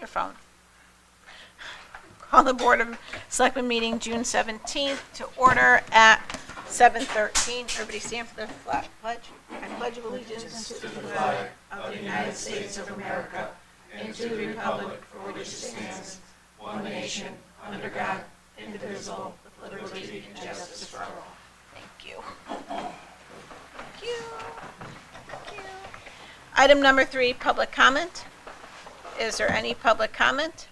microphone. Call the Board of Selectmen meeting June 17th to order at 7:13. Everybody stand for the flag pledge. I pledge allegiance to the flag of the United States of America and to the republic for which it stands, one nation, under God, indivisible, with liberty and justice for all. Thank you. Thank you. Thank you. Item number 3, public comment. Is there any public comment?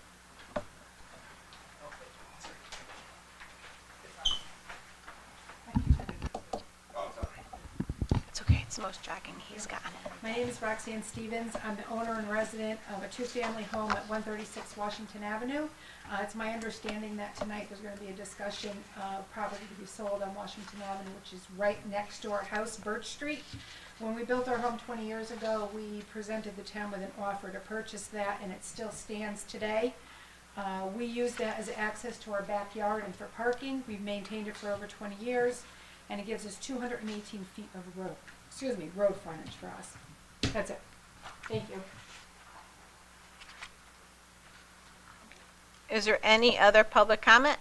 It's okay, it's the most jogging he's gotten. My name is Roxanne Stevens. I'm the owner and resident of a two-family home at 136 Washington Avenue. It's my understanding that tonight there's going to be a discussion of property to be sold on Washington Avenue, which is right next to our house, Birch Street. When we built our home 20 years ago, we presented the town with an offer to purchase that, and it still stands today. We use that as access to our backyard and for parking. We've maintained it for over 20 years, and it gives us 218 feet of road frontage for us. That's it. Thank you. Is there any other public comment?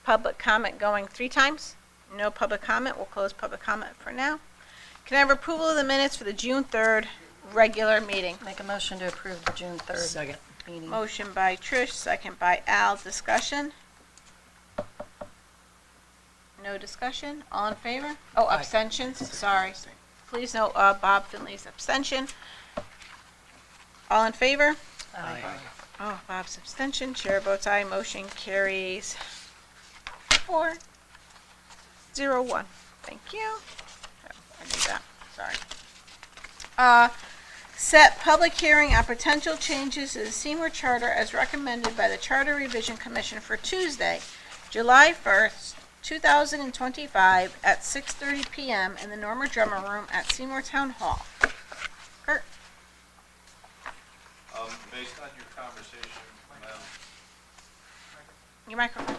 Public comment going 3 times? No public comment. We'll close public comment for now. Can I have approval of the minutes for the June 3rd regular meeting? Make a motion to approve the June 3rd Second. meeting. Motion by Trish, second by Al. Discussion? No discussion? All in favor? Oh, Aye. abstentions? Sorry. Please note Bob Finley's abstention. All in favor? Aye. Oh, Bob's abstention. Chair votes aye. Motion carries 4-0-1. Thank you. Oh, I need that. Sorry. Set public hearing on potential changes to the Seymour Charter as recommended by the Charter Revision Commission for Tuesday, July 1st, 2025 at 6:30 p.m. in the Norma Drummer Room at Seymour Town Hall. Kurt? Based on your conversation, Your microphone.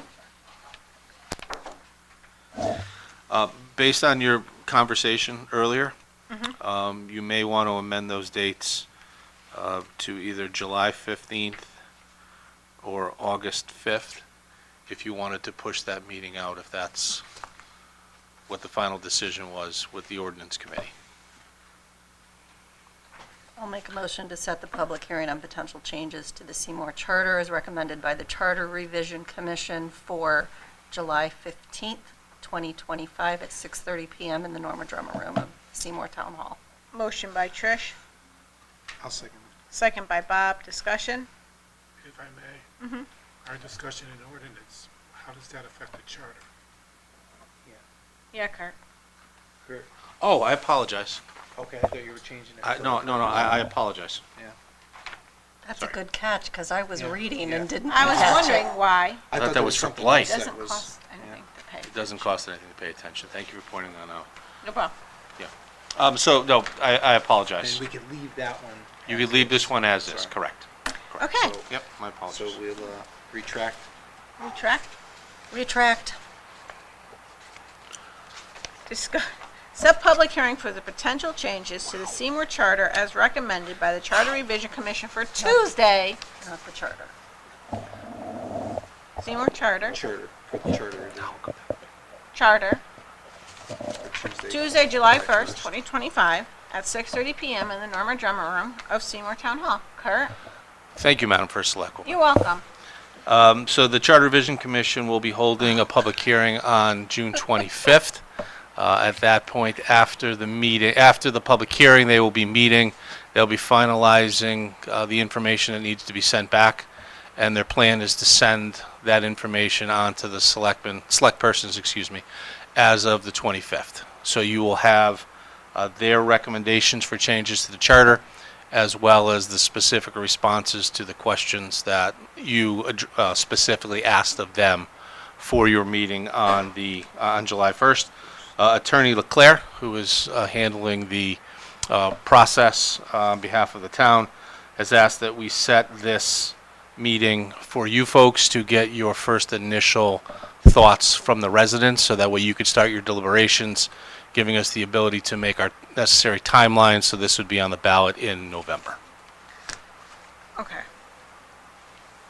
based on your conversation earlier, you may want to amend those dates to either July 15th or August 5th, if you wanted to push that meeting out, if that's what the final decision was with the ordinance committee. I'll make a motion to set the public hearing on potential changes to the Seymour Charter as recommended by the Charter Revision Commission for July 15th, 2025 at 6:30 p.m. in the Norma Drummer Room of Seymour Town Hall. Motion by Trish, I'll second. second by Bob. Discussion? If I may, our discussion in ordinance, how does that affect the charter? Yeah, Kurt. Oh, I apologize. Okay, I thought you were changing it. No, I apologize. That's Sorry. a good catch, because I was Yeah. reading Yeah. and didn't I was catch wondering it. why. I thought that was for something blight. else It that doesn't was- cost anything to pay. It doesn't cost anything to pay attention. Thank you for pointing that out. No problem. So, no, I apologize. And we could leave that one. You could leave this one as is, Sorry. correct. Okay. So- Yep, my So apologies. we'll retract. Retract. Retract. Set public hearing for the potential changes to the Seymour Charter as recommended by the Charter Revision Commission for Tuesday. Not the charter. Seymour Charter. Charter. Put the charter in Charter. for Tuesday, July 1st, 2025 at 6:30 p.m. in the Norma Drummer Room of Seymour Town Hall. Kurt? Thank you, Madam First Selectwoman. You're welcome. So the Charter Revision Commission will be holding a public hearing on June 25th. At that point, after the public hearing, they will be meeting. They'll be finalizing the information that needs to be sent back, and their plan is to send that information on to the select persons, as of the 25th. So you will have their recommendations for changes to the charter, as well as the specific responses to the questions that you specifically asked of them for your meeting on July 1st. Attorney Leclerc, who is handling the process on behalf of the town, has asked that we set this meeting for you folks to get your first initial thoughts from the residents, so that way you could start your deliberations, giving us the ability to make our necessary timelines, so this would be on the ballot in November. Okay.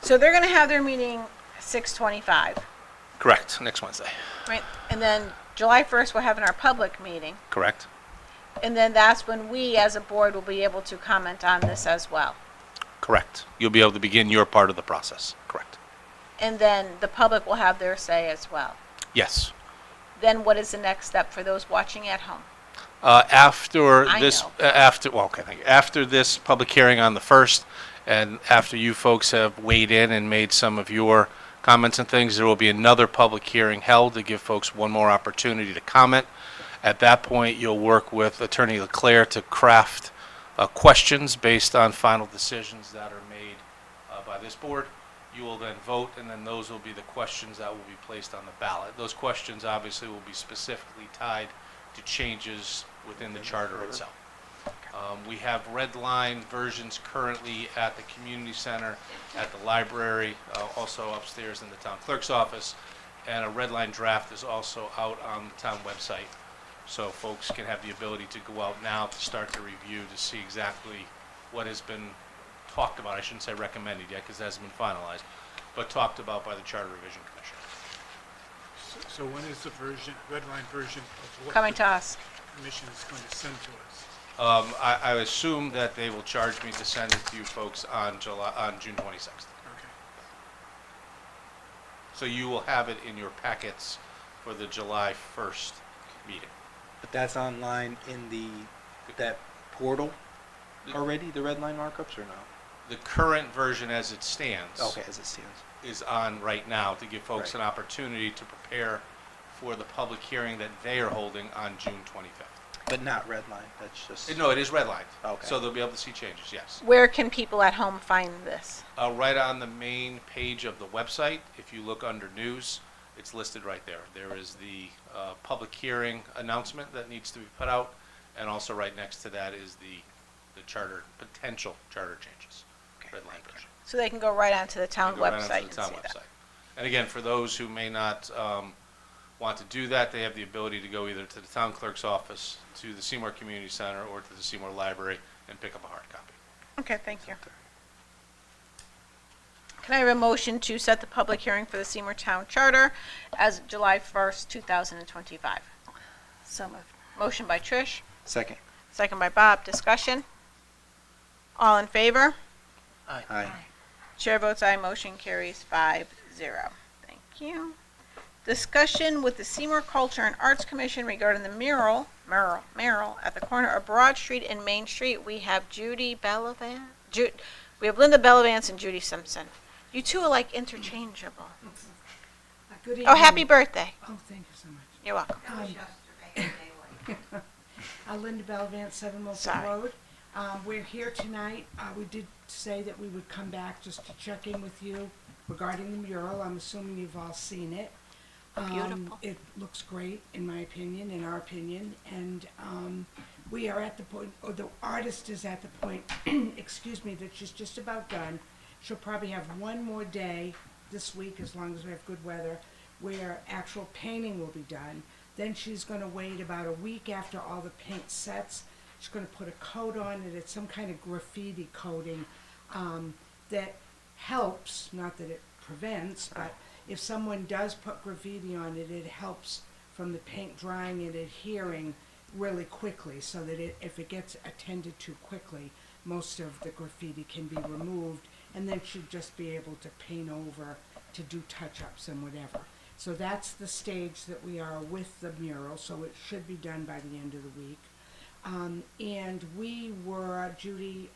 So they're gonna have their meeting 6:25, Correct, next Wednesday. right? And then July 1st, we're having our public meeting. Correct? And then that's when we, as a board, will be able to comment on this as well. Correct. You'll be able to begin your part of the process. Correct. And then the public will have their say as well. Yes. Then what is the next step for those watching at home? After I this, know. well, okay, thank you. After this public hearing on the 1st, and after you folks have weighed in and made some of your comments and things, there will be another public hearing held to give folks one more opportunity to comment. At that point, you'll work with Attorney Leclerc to craft questions based on final decisions that are made by this board. You will then vote, and then those will be the questions that will be placed on the ballot. Those questions obviously will be specifically tied to changes within the charter itself. We have red line versions currently at the community center, at the library, also upstairs in the town clerk's office, and a red line draft is also out on the town website. So folks can have the ability to go out now to start the review to see exactly what has been talked about. I shouldn't say recommended yet because it hasn't been finalized, but talked about by the Charter Revision Commission. So when is the version, red line version of what Coming the to us. commission is going to send to us? I assume that they will charge me to send it to you folks on June 26th. Okay. So you will have it in your packets for the July 1st meeting. But that's online in that portal already, the red line markups, or no? The current version as it stands Okay, as it stands. is on right now to give folks Right. an opportunity to prepare for the public hearing that they are holding on June 25th. But not red line, that's just. No, it is redlined. Okay. So they'll be able to see changes, yes. Where can people at home find this? Right on the main page of the website, if you look under news, it's listed right there. There is the public hearing announcement that needs to be put out, and also right next to that is the charter, potential charter changes, red line version. So they can go right onto the town Go right onto website the and town see that. website. And again, for those who may not want to do that, they have the ability to go either to the town clerk's office, to the Seymour Community Center, or to the Seymour Library and pick up a hard copy. Okay, thank you. Can I have a motion to set the public hearing for the Seymour Town Charter as July 1st, 2025? So moved. Motion by Trish, Second. second by Bob. Discussion? All in favor? Aye. Chair votes aye, motion carries 5-0. Thank you. Discussion with the Seymour Culture and Arts Commission regarding the mural at the corner of Broad Street and Main Street. We have Judy Bellavance, we have Linda Bellavance and Judy Simpson. You two are like interchangeable. Good Oh, happy evening. birthday. Oh, thank you so much. You're welcome. Linda Belvant, 7 Milford Sorry. Road. We're here tonight. We did say that we would come back just to check in with you regarding the mural. I'm assuming you've all seen it. Beautiful. It looks great, in my opinion, in our opinion, and we are at the point, or the artist is at the point, excuse me, that she's just about done. She'll probably have one more day this week, as long as we have good weather, where actual painting will be done. Then she's going to wait about a week after all the paint sets. She's going to put a coat on it. It's some kind of graffiti coating that helps, not that it prevents, but if someone does put graffiti on it, it helps from the paint drying and adhering really quickly, so that if it gets attended to quickly, most of the graffiti can be removed, and then she'll just be able to paint over to do touch-ups and whatever. So that's the stage that we are with the mural, so it should be done by the end of the week. And we were, Judy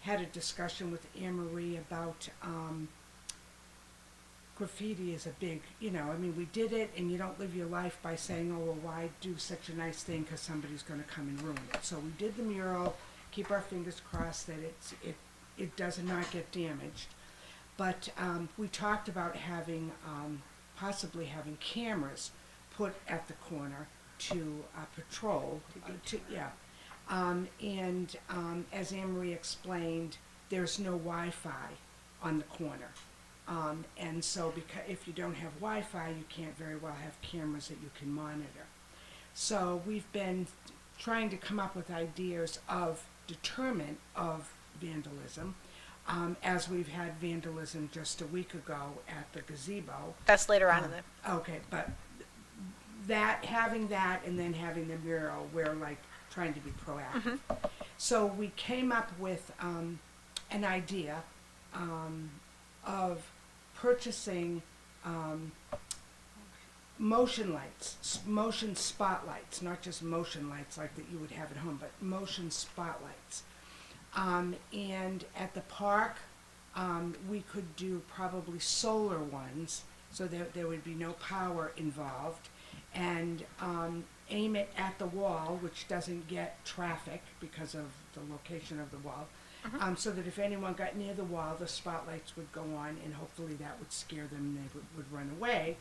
had a discussion with Anne Marie about graffiti is a big, I mean, we did it, and you don't live your life by saying, oh, well, why do such a nice thing, because somebody's going to come and ruin it. So we did the mural, keep our fingers crossed that it does not get damaged. But we talked about having, possibly having cameras put at the corner to patrol, and as Anne Marie explained, there's no Wi-Fi on the corner. And so if you don't have Wi-Fi, you can't very well have cameras that you can monitor. So we've been trying to come up with ideas of deterrent of vandalism. as we've had vandalism just a week ago at the gazebo. That's later on in the, Okay, but having that and then having the mural, we're like trying to be proactive. So we came up with an idea of purchasing motion lights, motion spotlights, not just motion lights like that you would have at home, but motion spotlights. And at the park, we could do probably solar ones, so that there would be no power involved, and aim it at the wall, which doesn't get traffic because of the location of the wall, so that if anyone got near the wall, the spotlights would go on, and hopefully that would scare them and they would run away.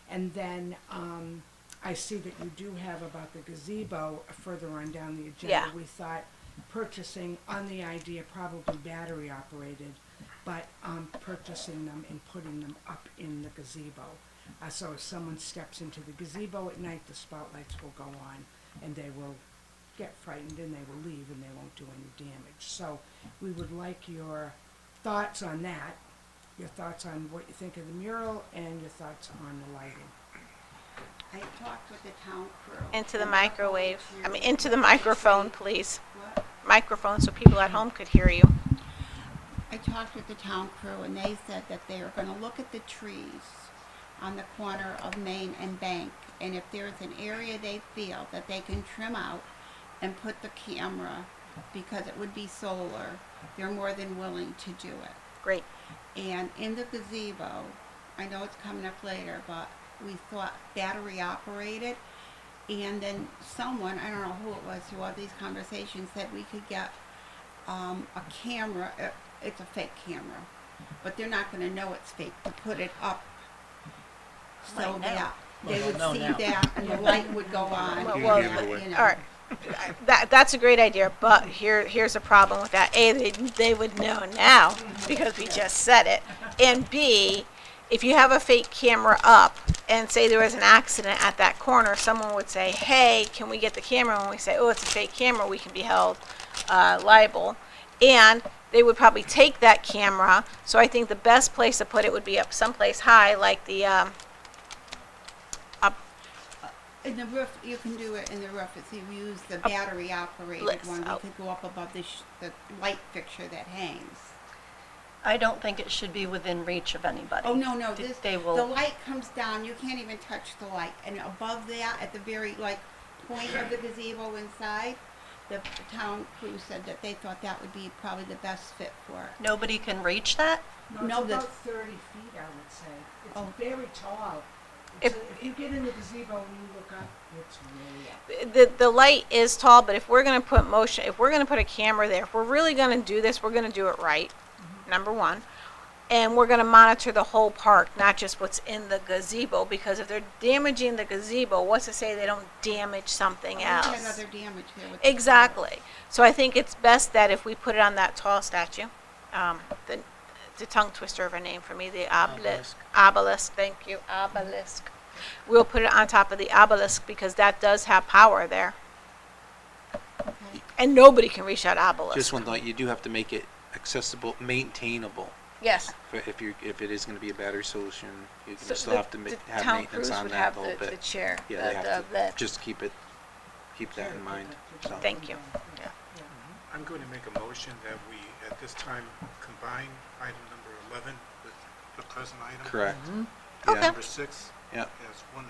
And then I see that you do have about the gazebo further on down the agenda. Yeah. We thought purchasing, on the idea, probably battery operated, but purchasing them and putting them up in the gazebo. So if someone steps into the gazebo at night, the spotlights will go on and they will get frightened and they will leave and they won't do any damage. So we would like your thoughts on that, your thoughts on what you think of the mural, and your thoughts on the lighting. I talked with the town crew. into the and microwave, they're going to into the microphone, please. What? Microphone so people at home could hear you. I talked with the town crew and they said that they are gonna look at the trees on the corner of Main and Bank, and if there's an area they feel that they can trim out and put the camera, because it would be solar, they're more than willing to do it. Great. And in the gazebo, I know it's coming up later, but we thought battery operated. And then someone, I don't know who it was who had these conversations, said we could get a camera. It's a fake camera, but they're not going to know it's fake to put it up so that they would see that and the light would go on. Well, you know. all right. That's a great idea, but here's a problem with that. A, they would know now because we just said it. And B, if you have a fake camera up and say there was an accident at that corner, someone would say, hey, can we get the camera? When we say, oh, it's a fake camera, we can be held liable. And they would probably take that camera. So I think the best place to put it would be up someplace high, like the In the roof, you can do it in the roof if you use the battery operated Blitz, one. We up. could go up above the light fixture that hangs. I don't think it should be within reach of anybody. Oh, no, Th- this, They the will, light comes down, you can't even touch the light. And above that, at the very, point of the gazebo inside, the town crew said that they thought that would be probably the best fit for it. nobody can reach that? No, it's the- about 30 feet, I would say. It's Oh. very tall. If- If you get in the gazebo and you look up, it's way up. the light is tall, but if we're going to put a camera there, if we're really going to do this, we're going to do it right, number one. And we're going to monitor the whole park, not just what's in the gazebo, because if they're damaging the gazebo, what's to say they don't damage something We had else? other damage there with the Exactly. So I think it's best that if we put it on that tall statue, the tongue twister of a name for me, the obelisk, thank you, obelisk. We'll put it on top of the obelisk because that does have power there. Okay. And nobody can reach that obelisk. Just one thought, you do have to make it accessible, maintainable. Yes. If it is going to be a battery solution, you So still have to have town maintenance crews on would that have a little the bit. chair. Yeah, they have the- to just keep that in mind. So. Thank you. I'm going to make a motion that we, at this time, combine item number 11 with the present item. Correct. Okay. Yeah. Number 6 Yeah. as one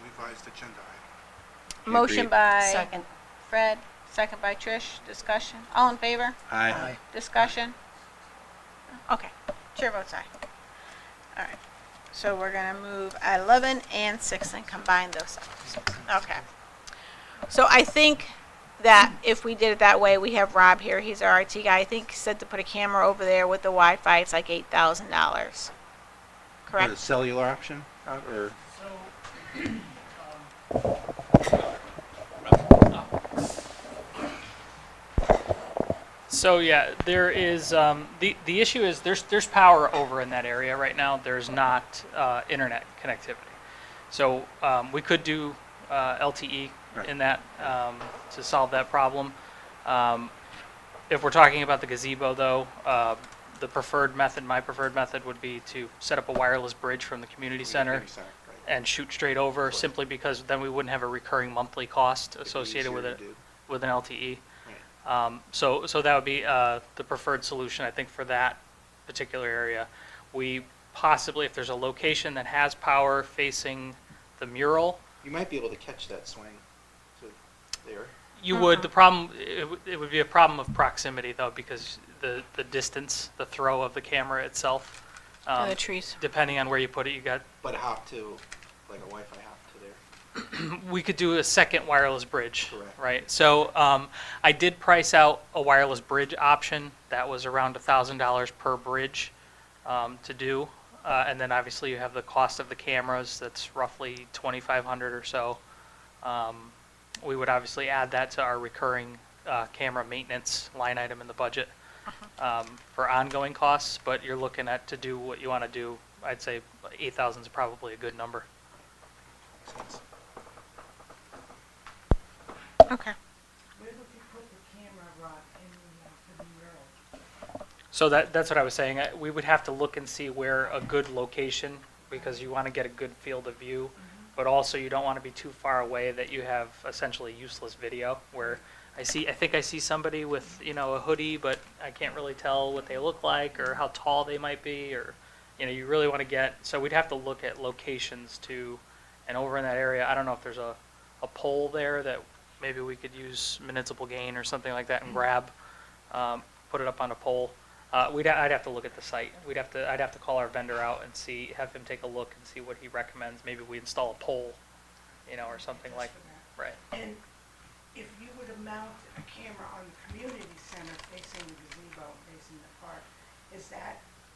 revised agenda item. Motion Agreed. by Second. Fred, second by Trish. Discussion. All in favor? Aye. Discussion? Okay. Chair votes aye. All right. So we're going to move 11 and 6 and combine those up. Okay. So I think that if we did it that way, we have Rob here. He's our IT guy. I think he said to put a camera over there with the Wi-Fi, it's like $8,000. The Correct? cellular option, or So yeah, there is the issue is there's power over in that area right now. There's not internet connectivity, so we could do LTE Right. in that to solve that problem. If we're talking about the gazebo, though, the preferred method, my preferred method would be to set up a wireless bridge from the community center and shoot straight over, simply because then we wouldn't have a recurring monthly cost associated with it, with an LTE. So that would be the preferred solution, I think, for that particular area. We possibly, if there's a location that has power facing the mural, You might be able to catch that swing to there. you would. The problem, it would be a problem of proximity, though, because the distance, the throw of the camera itself, The trees. depending on where you put it, you got. But hop to, like a Wi-Fi hop to there. We could do a second wireless bridge, Correct. right? So I did price out a wireless bridge option that was around $1,000 per bridge to do, and then obviously you have the cost of the cameras. That's roughly $2,500 or so. We would obviously add that to our recurring camera maintenance line item in the budget for ongoing costs. But you're looking at, to do what you want to do, I'd say 8,000 is probably a good number. Okay. Where would you put the camera, Rob, for the mural? So that's what I was saying. We would have to look and see where a good location, because you want to get a good field of view, but also you don't want to be too far away that you have essentially useless video. Where I think I see somebody with, you know, a hoodie, but I can't really tell what they look like or how tall they might be, or, you know, you really want to get. So we'd have to look at locations too, and over in that area, I don't know if there's a pole there that maybe we could use municipal gain or something like that and grab, put it up on a pole. I'd have to look at the site. I'd have to call our vendor out and have him take a look and see what he recommends. Maybe we install a pole, you know, or something like, right. And if you were to mount a camera on the community center facing the gazebo, facing the park,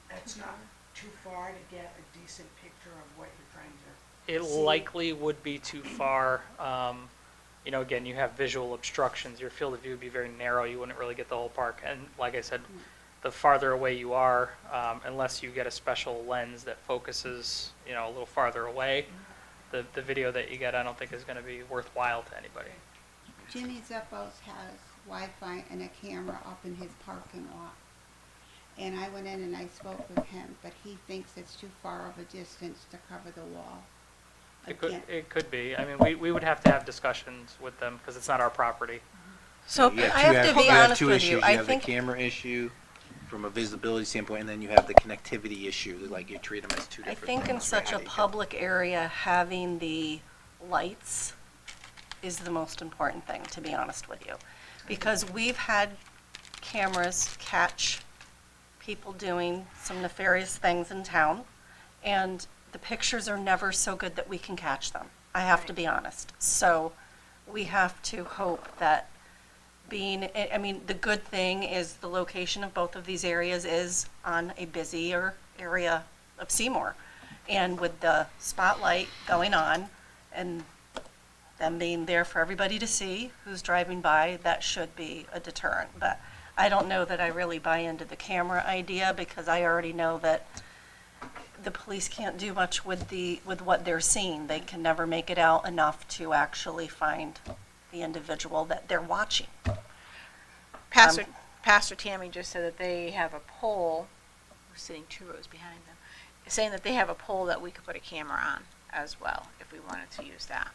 that's not too far to get a decent picture of what you're trying to It see? likely would be too far. You know, again, you have visual obstructions. Your field of view would be very narrow. You wouldn't really get the whole park. And like I said, the farther away you are, unless you get a special lens that focuses, you know, a little farther away, the video that you get, I don't think is going to be worthwhile to anybody. Jimmy Zeppos has Wi-Fi and a camera up in his parking lot. And I went in and I spoke with him, but he thinks it's too far of a distance to cover the wall. Again, It could be. I mean, we would have to have discussions with them because it's not our property. So You I have to be you have honest two with issues. you. You I have the think camera issue from a visibility standpoint, and then you have the connectivity issue. Like you treat them as two I different think in things. such a How do you- public area, having the lights is the most important thing, to be honest with you. Because we've had cameras catch people doing some nefarious things in town, and the pictures are never so good that we can catch them. I have to be honest. So we have to hope that I mean, the good thing is the location of both of these areas is on a busier area of Seymour. And with the spotlight going on and them being there for everybody to see who's driving by, that should be a deterrent. But I don't know that I really buy into the camera idea, because I already know that the police can't do much with what they're seeing. They can never make it out enough to actually find the individual that they're watching. Pastor Tammy just said that they have a pole, we're sitting 2 rows behind them, saying that they have a pole that we could put a camera on as well, if we wanted to use that.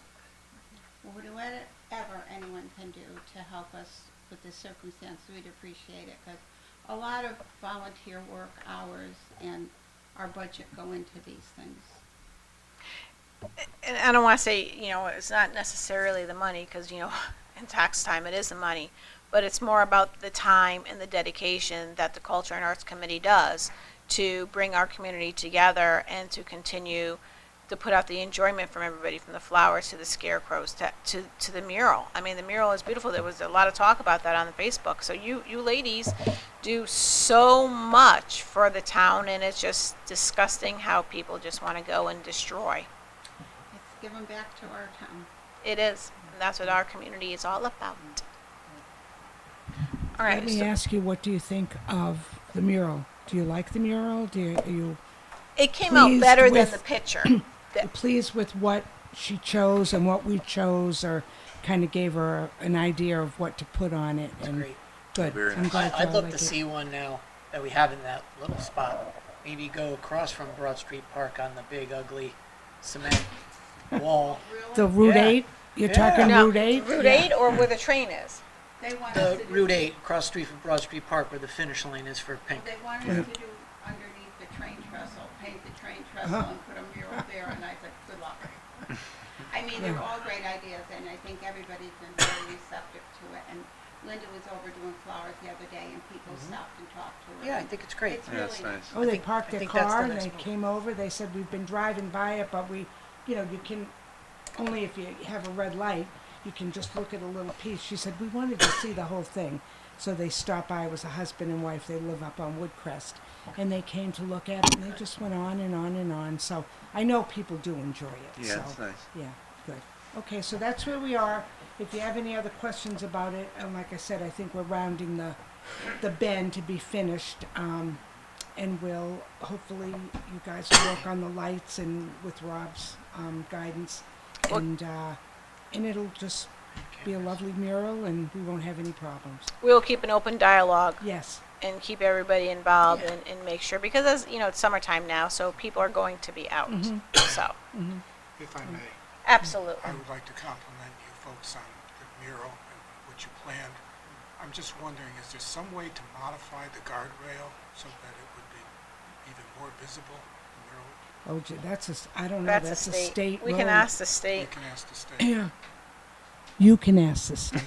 whatever anyone can do to help us with this circumstance, we'd appreciate it. Because a lot of volunteer work hours and our budget go into these things. And I don't want to say, you know, it's not necessarily the money, because, you know, in tax time it is the money, but it's more about the time and the dedication that the Culture and Arts Committee does to bring our community together and to continue to put out the enjoyment from everybody, from the flowers to the scarecrows to the mural. I mean, the mural is beautiful. There was a lot of talk about that on the Facebook. So you ladies do so much for the town, and it's just disgusting how people just want to go and destroy. It's given back to our town. It is. And that's what our community is all about. All right. Let me ask you, what do you think of the mural? Do you like the mural? Are you It came out pleased better than with- the picture. pleased with what she chose and what we chose, or kind of gave her an idea of what to put on it? And great. good. Very I'm nice. glad I'd you love like to it. see one now. that we have in that little spot. Maybe go across from Broad Street Park on the big ugly cement wall. The Route Yeah. 8, you're Yeah. talking No, Route 8? Route 8 or where the train is? They want us The to do. Route 8, across the street from Broad Street Park where the finish line is for Pink. They wanted us to do underneath the train trestle, paint the train trestle and put a mural there, and I said, good luck. I mean, they're all great ideas, and I think everybody's been very receptive to it, and Linda was over doing flowers the other day, and people stopped and talked to her. Yeah, I and think it's great. It's really nice. Oh, they think- parked I their think that's the car and next they move. came over, they said, we've been driving by it, but we, you know, you can, only if you have a red light, you can just look at a little piece. She said, we wanted to see the whole thing. So they stopped by, it was a husband and wife, they live up on Woodcrest. And they came to look at it and they just went on and on and on. So I know people do enjoy it, so. Yeah, it's nice. Yeah, good. Okay, so that's where we are. If you have any other questions about it, and like I said, I think we're rounding the bend to be finished. And we'll, hopefully, you guys will work on the lights and with Rob's guidance. And it'll just be a lovely mural and we won't have any problems. We'll keep an open dialogue Yes, and keep everybody involved Yeah. and make sure, because as, you know, it's summertime now, so people are going to be out. So, If I may, absolutely. I would like to compliment you folks on the mural and what you planned. I'm just wondering, is there some way to modify the guardrail so that it would be even more visible? The mural, oh, that's I don't know, That's that's a a state. state We can road. ask the we state. can ask the state. Yeah. You can ask the state.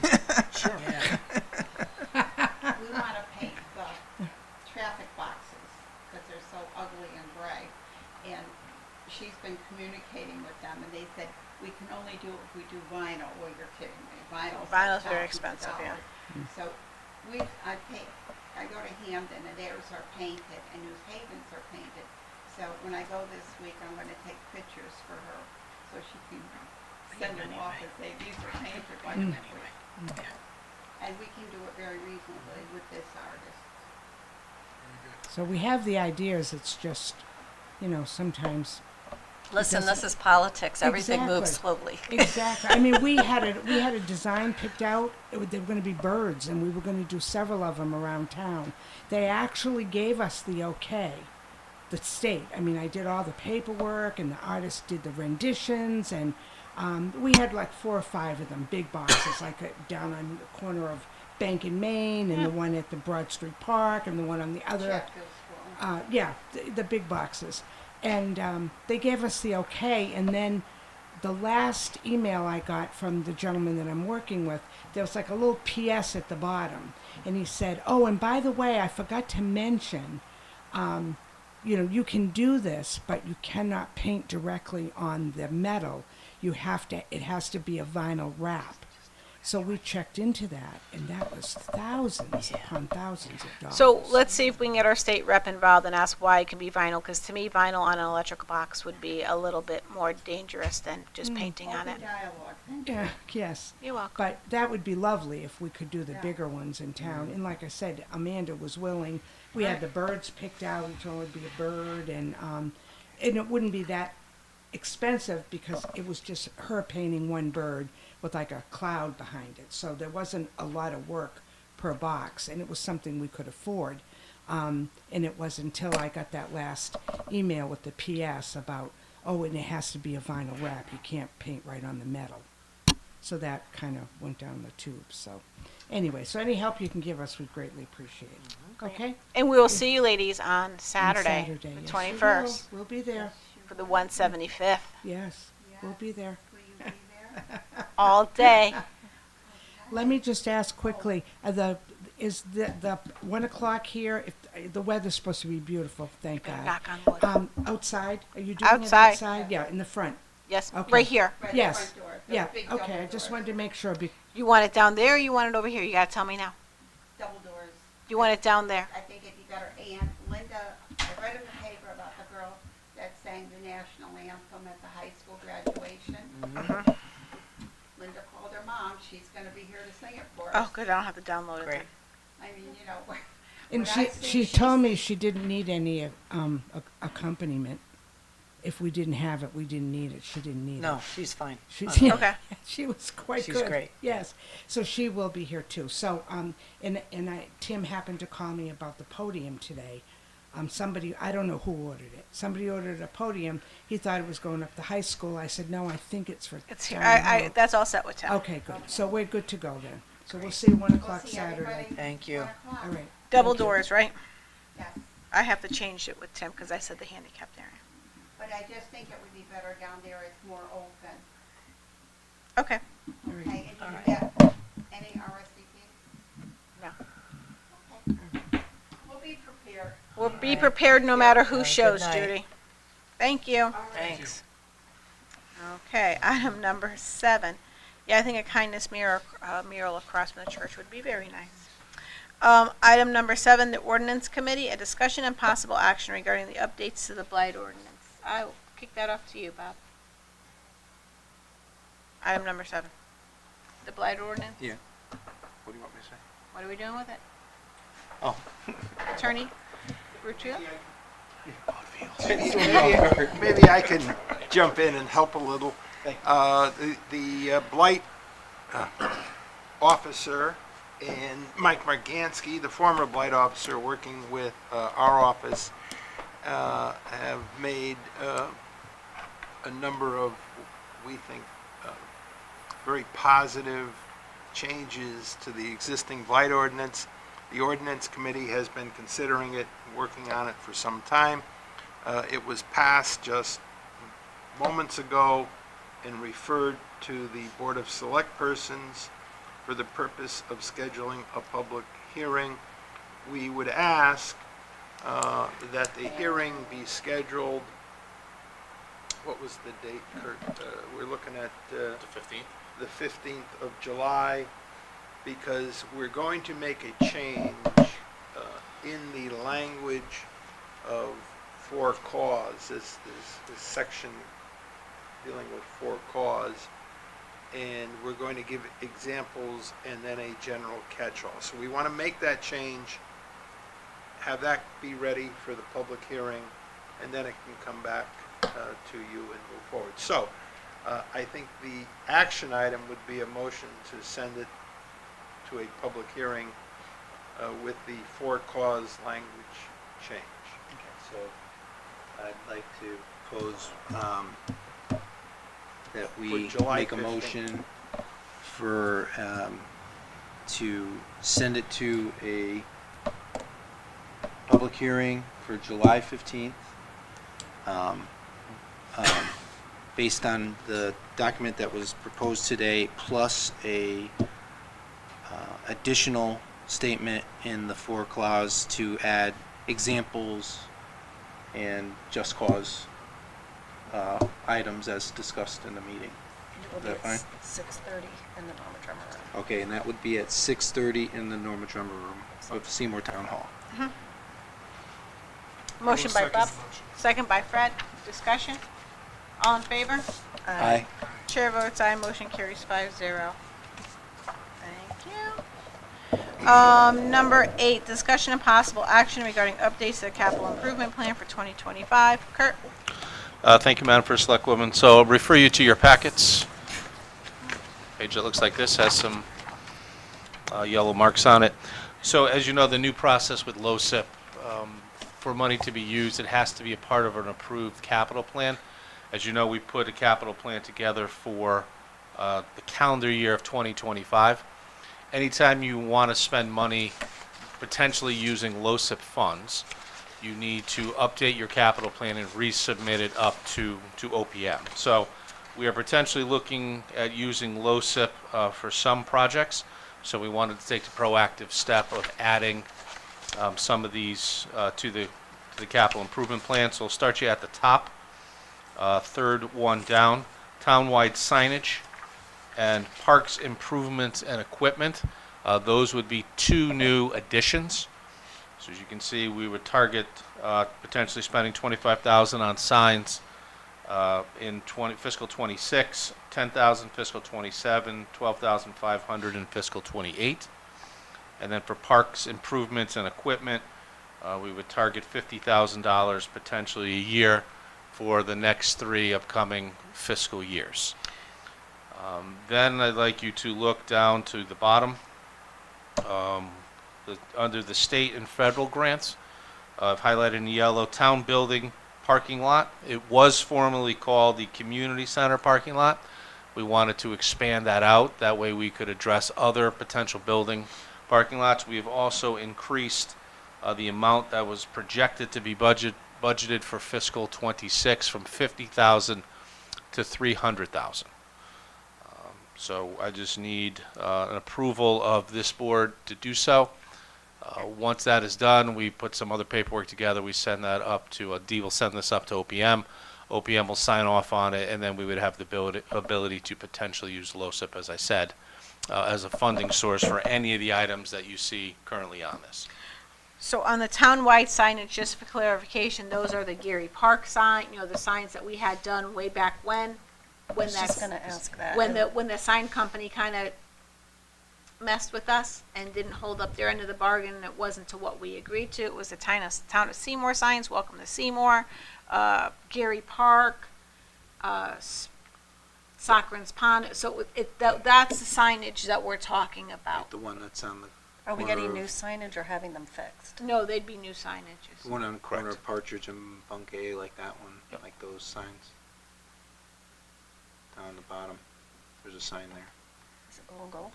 Sure. Yeah. We want to paint the traffic boxes because they're so ugly and gray. And she's been communicating with them and they said, we can only do it if we do vinyl. Well, you're kidding me. Vinyl's Vinyl's like very thousands of expensive, yeah. dollars. So I go to Hamden and theirs are painted and New Haven's are painted. So when I go this week, I'm going to take pictures for her so she can send them off and say, these are painted wonderfully. And we can do it very reasonably with this artist. Very good. So we have the ideas, it's just, you know, sometimes. Listen, doesn't- this is politics. Everything moves Exactly. slowly. Exactly. I mean, we had a design picked out. They were going to be birds, and we were going to do several of them around town. They actually gave us the okay, the state. I mean, I did all the paperwork, and the artist did the renditions, and we had like 4 or 5 of them, big boxes, like down on the corner of Bank and Main, and the one at the Broad Street Park, and the one on the other. Chatfield School. Yeah, the big boxes. And they gave us the okay, and then the last email I got from the gentleman that I'm working with, there was like a little PS at the bottom, and he said, oh, and by the way, I forgot to mention, you know, you can do this, but you cannot paint directly on the metal. It has to be a vinyl wrap. So we checked into that, and that was thousands upon thousands of dollars. So let's see if we can get our state rep involved and ask why it can be vinyl, because to me, vinyl on an electrical box would be a little bit more dangerous than just painting on it. Open dialogue. Thank you. Yeah, yes. You're welcome. But that would be lovely if we could do the bigger ones in town. And like I said, Amanda was willing. We had the birds picked out. Each one would be a bird, and it wouldn't be that expensive because it was just her painting one bird with like a cloud behind it. So there wasn't a lot of work per box, and it was something we could afford. And it was until I got that last email with the PS about, oh, and it has to be a vinyl wrap. You can't paint right on the metal. So that kind of went down the tube. So anyway, so any help you can give us, we'd greatly appreciate. Okay? And we will see you ladies on On Saturday, the yes, we 21st, will. We'll be there. for the 175th, Yes, we'll be there. Will you be there? all day. Let me just ask quickly, is the 1 o'clock here, if the weather's supposed to be beautiful, thank God. Knock on wood. Outside, are you doing it Outside. outside? Yeah, in the front. Yes, Okay. right here. Right at the Yes. front door, the Yeah, big okay, I double just doors. wanted to make sure. You want it down there or you want it over here? You gotta tell me now. Double doors. You want it down there? I think it'd be better. And Linda, I read in the paper about the girl that sang the national anthem at the high school graduation. Linda called her mom. She's going to be here to sing it for us. Oh, good, I don't have to download it then. I mean, you know. And when I she sing, told me she didn't need any accompaniment. if we didn't have it, we didn't need it. She didn't need it. No, she's fine. Okay. She was quite She's good. great. Yes. So she will be here too. So, Tim happened to call me about the podium today. Somebody, I don't know who ordered it. Somebody ordered a podium. He thought it was going up to high school. I said, no, I think it's for. It's here. town hall." That's all set with Tim. Okay, good. So we're good to go then. So we'll see you 1 o'clock see Saturday. everybody. Thank you. 1 o'clock. All right. Double Thank you. doors, right? Yes. I have to change it with Tim because I said the handicapped area. But I just think it would be better down there, it's more open. Okay. All right. Okay, and All did right. you get any RSVP? No. We'll be prepared. We'll be prepared no matter who Good shows, night. Judy. Thank you. All right. Thanks. Okay, item number 7. Yeah, I think a kindness mural across from the church would be very nice. Item number 7, the ordinance committee, a discussion and possible action regarding the updates to the blight ordinance. I will kick that off to you, Bob. Item number 7, the blight ordinance. Yeah. What do you want me to say? What are we doing with it? Oh. Attorney Ruccio? Maybe I can jump in and help a little. The blight officer and Mike Margansky, the former blight officer working with our office, have made a number of, we think, very positive changes to the existing blight ordinance. The ordinance committee has been considering it, working on it for some time. It was passed just moments ago and referred to the Board of Select Persons for the purpose of scheduling a public hearing. We would ask that the hearing be scheduled, what was the date, Kurt? We're looking at The 15th? the 15th of July, because we're going to make a change in the language of for cause, this section dealing with for cause, and we're going to give examples and then a general catch-all. So we want to make that change, have that be ready for the public hearing, and then it can come back to you and move forward. So I think the action item would be a motion to send it to a public hearing with the for cause language change. So I'd like to propose that we For July make a 15th. motion for, to send it to a public hearing for July 15th, based on the document that was proposed today, plus a additional statement in the for clause to add examples and just cause items as discussed in the meeting. It will Is be that fine? at 6:30 in the Norma Drummer Room. Okay, and that would be at 6:30 in the Norma Drummer Room of Seymour Town Hall. Motion by Second Bob, motion. second by Fred. Discussion? All in favor? Aye. Chair votes aye, motion carries 5-0. Thank you. Number 8, discussion and possible action regarding updates to the capital improvement plan for 2025. Kurt? Thank you, Madam First Selectwoman. So I'll refer you to your packets. Page that looks like this has some yellow marks on it. So as you know, the new process with LoCIP, for money to be used, it has to be a part of an approved capital plan. As you know, we put a capital plan together for the calendar year of 2025. Anytime you want to spend money potentially using LoCIP funds, you need to update your capital plan and resubmit it up to OPM. So we are potentially looking at using LoCIP for some projects. So we wanted to take the proactive step of adding some of these to the capital improvement plan. So we'll start you at the top, third one down, townwide signage and parks improvements and equipment. Those would be 2 new additions. So as you can see, we would target potentially spending $25,000 on signs in fiscal 26, $10,000 fiscal 27, $12,500 in fiscal 28. And then for parks improvements and equipment, we would target $50,000 potentially a year for the next 3 upcoming fiscal years. Then I'd like you to look down to the bottom, under the state and federal grants. I've highlighted in yellow, town building parking lot. It was formerly called the community center parking lot. We wanted to expand that out. That way we could address other potential building parking lots. We have also increased the amount that was projected to be budgeted for fiscal '26 from $50,000 to $300,000. So I just need an approval of this board to do so. Once that is done, we put some other paperwork together. We send that up to, Dee will send this up to OPM. OPM will sign off on it, and then we would have the ability to potentially use LoCIP, as I said, as a funding source for any of the items that you see currently on this. So on the townwide signage, just for clarification, those are the Geary Park sign, the signs that we had done way back when I was just that's, going to ask that. when the sign company kind of messed with us and didn't hold up their end of the bargain, and it wasn't to what we agreed to. It was the town of Seymour signs, welcome to Seymour, Geary Park, Socran's Pond. So that's the signage that we're talking about. The one that's on the Are we corner getting of- new signage or having them fixed? No, they'd be new signages. The one on the corner Correct. of Partridge and Bungay, like that one, like those signs. Down the bottom, there's a sign there. Is it blue and gold?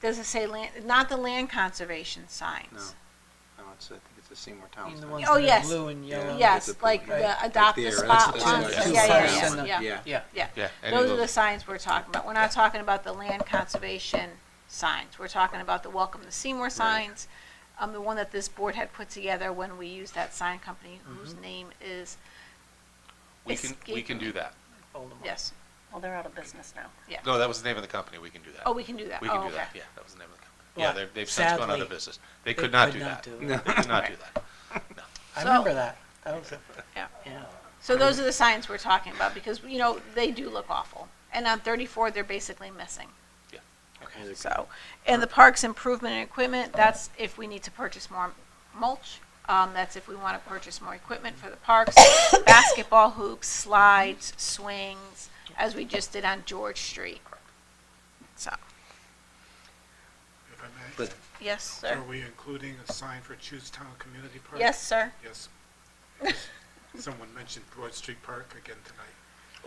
Does it say land, not the land conservation signs? No. No, I think it's the Seymour I Town mean, the sign. ones Oh, that are yes. blue and yellow. Yes, That's a like blue- the right. adopt Right the there, that's spot the ones. two Yeah, Two yeah, parks yeah, and the- yeah. Yeah. Yeah. Yeah, Yeah, any those of are the those. signs we're talking about. We're not talking about the land conservation signs. We're talking about the Welcome to Seymour signs. The one that this board had put together when we used that sign company whose name is, We can do that. Fold 'em up. yes. Well, they're out of business now. No, that was the name of the company. We can do that. Oh, we can do that. We Oh, can do that, okay. yeah, that was the name of the company. Yeah, Well, they've since gone out sadly, of business. They could not do could that. do it. No. They could not do that. I So- remember that. That was, Yeah. yeah. So those are the signs we're talking about because, they do look awful. And on 34, they're basically missing. Okay. So, and the parks improvement and equipment, that's if we need to purchase more mulch. That's if we want to purchase more equipment for the parks, basketball hoops, slides, swings, as we just did on George Street. So, If I may, But yes, sir. are we including a sign for Chewstown Community Park? Yes, sir. Yes. Someone mentioned Broad Street Park again tonight.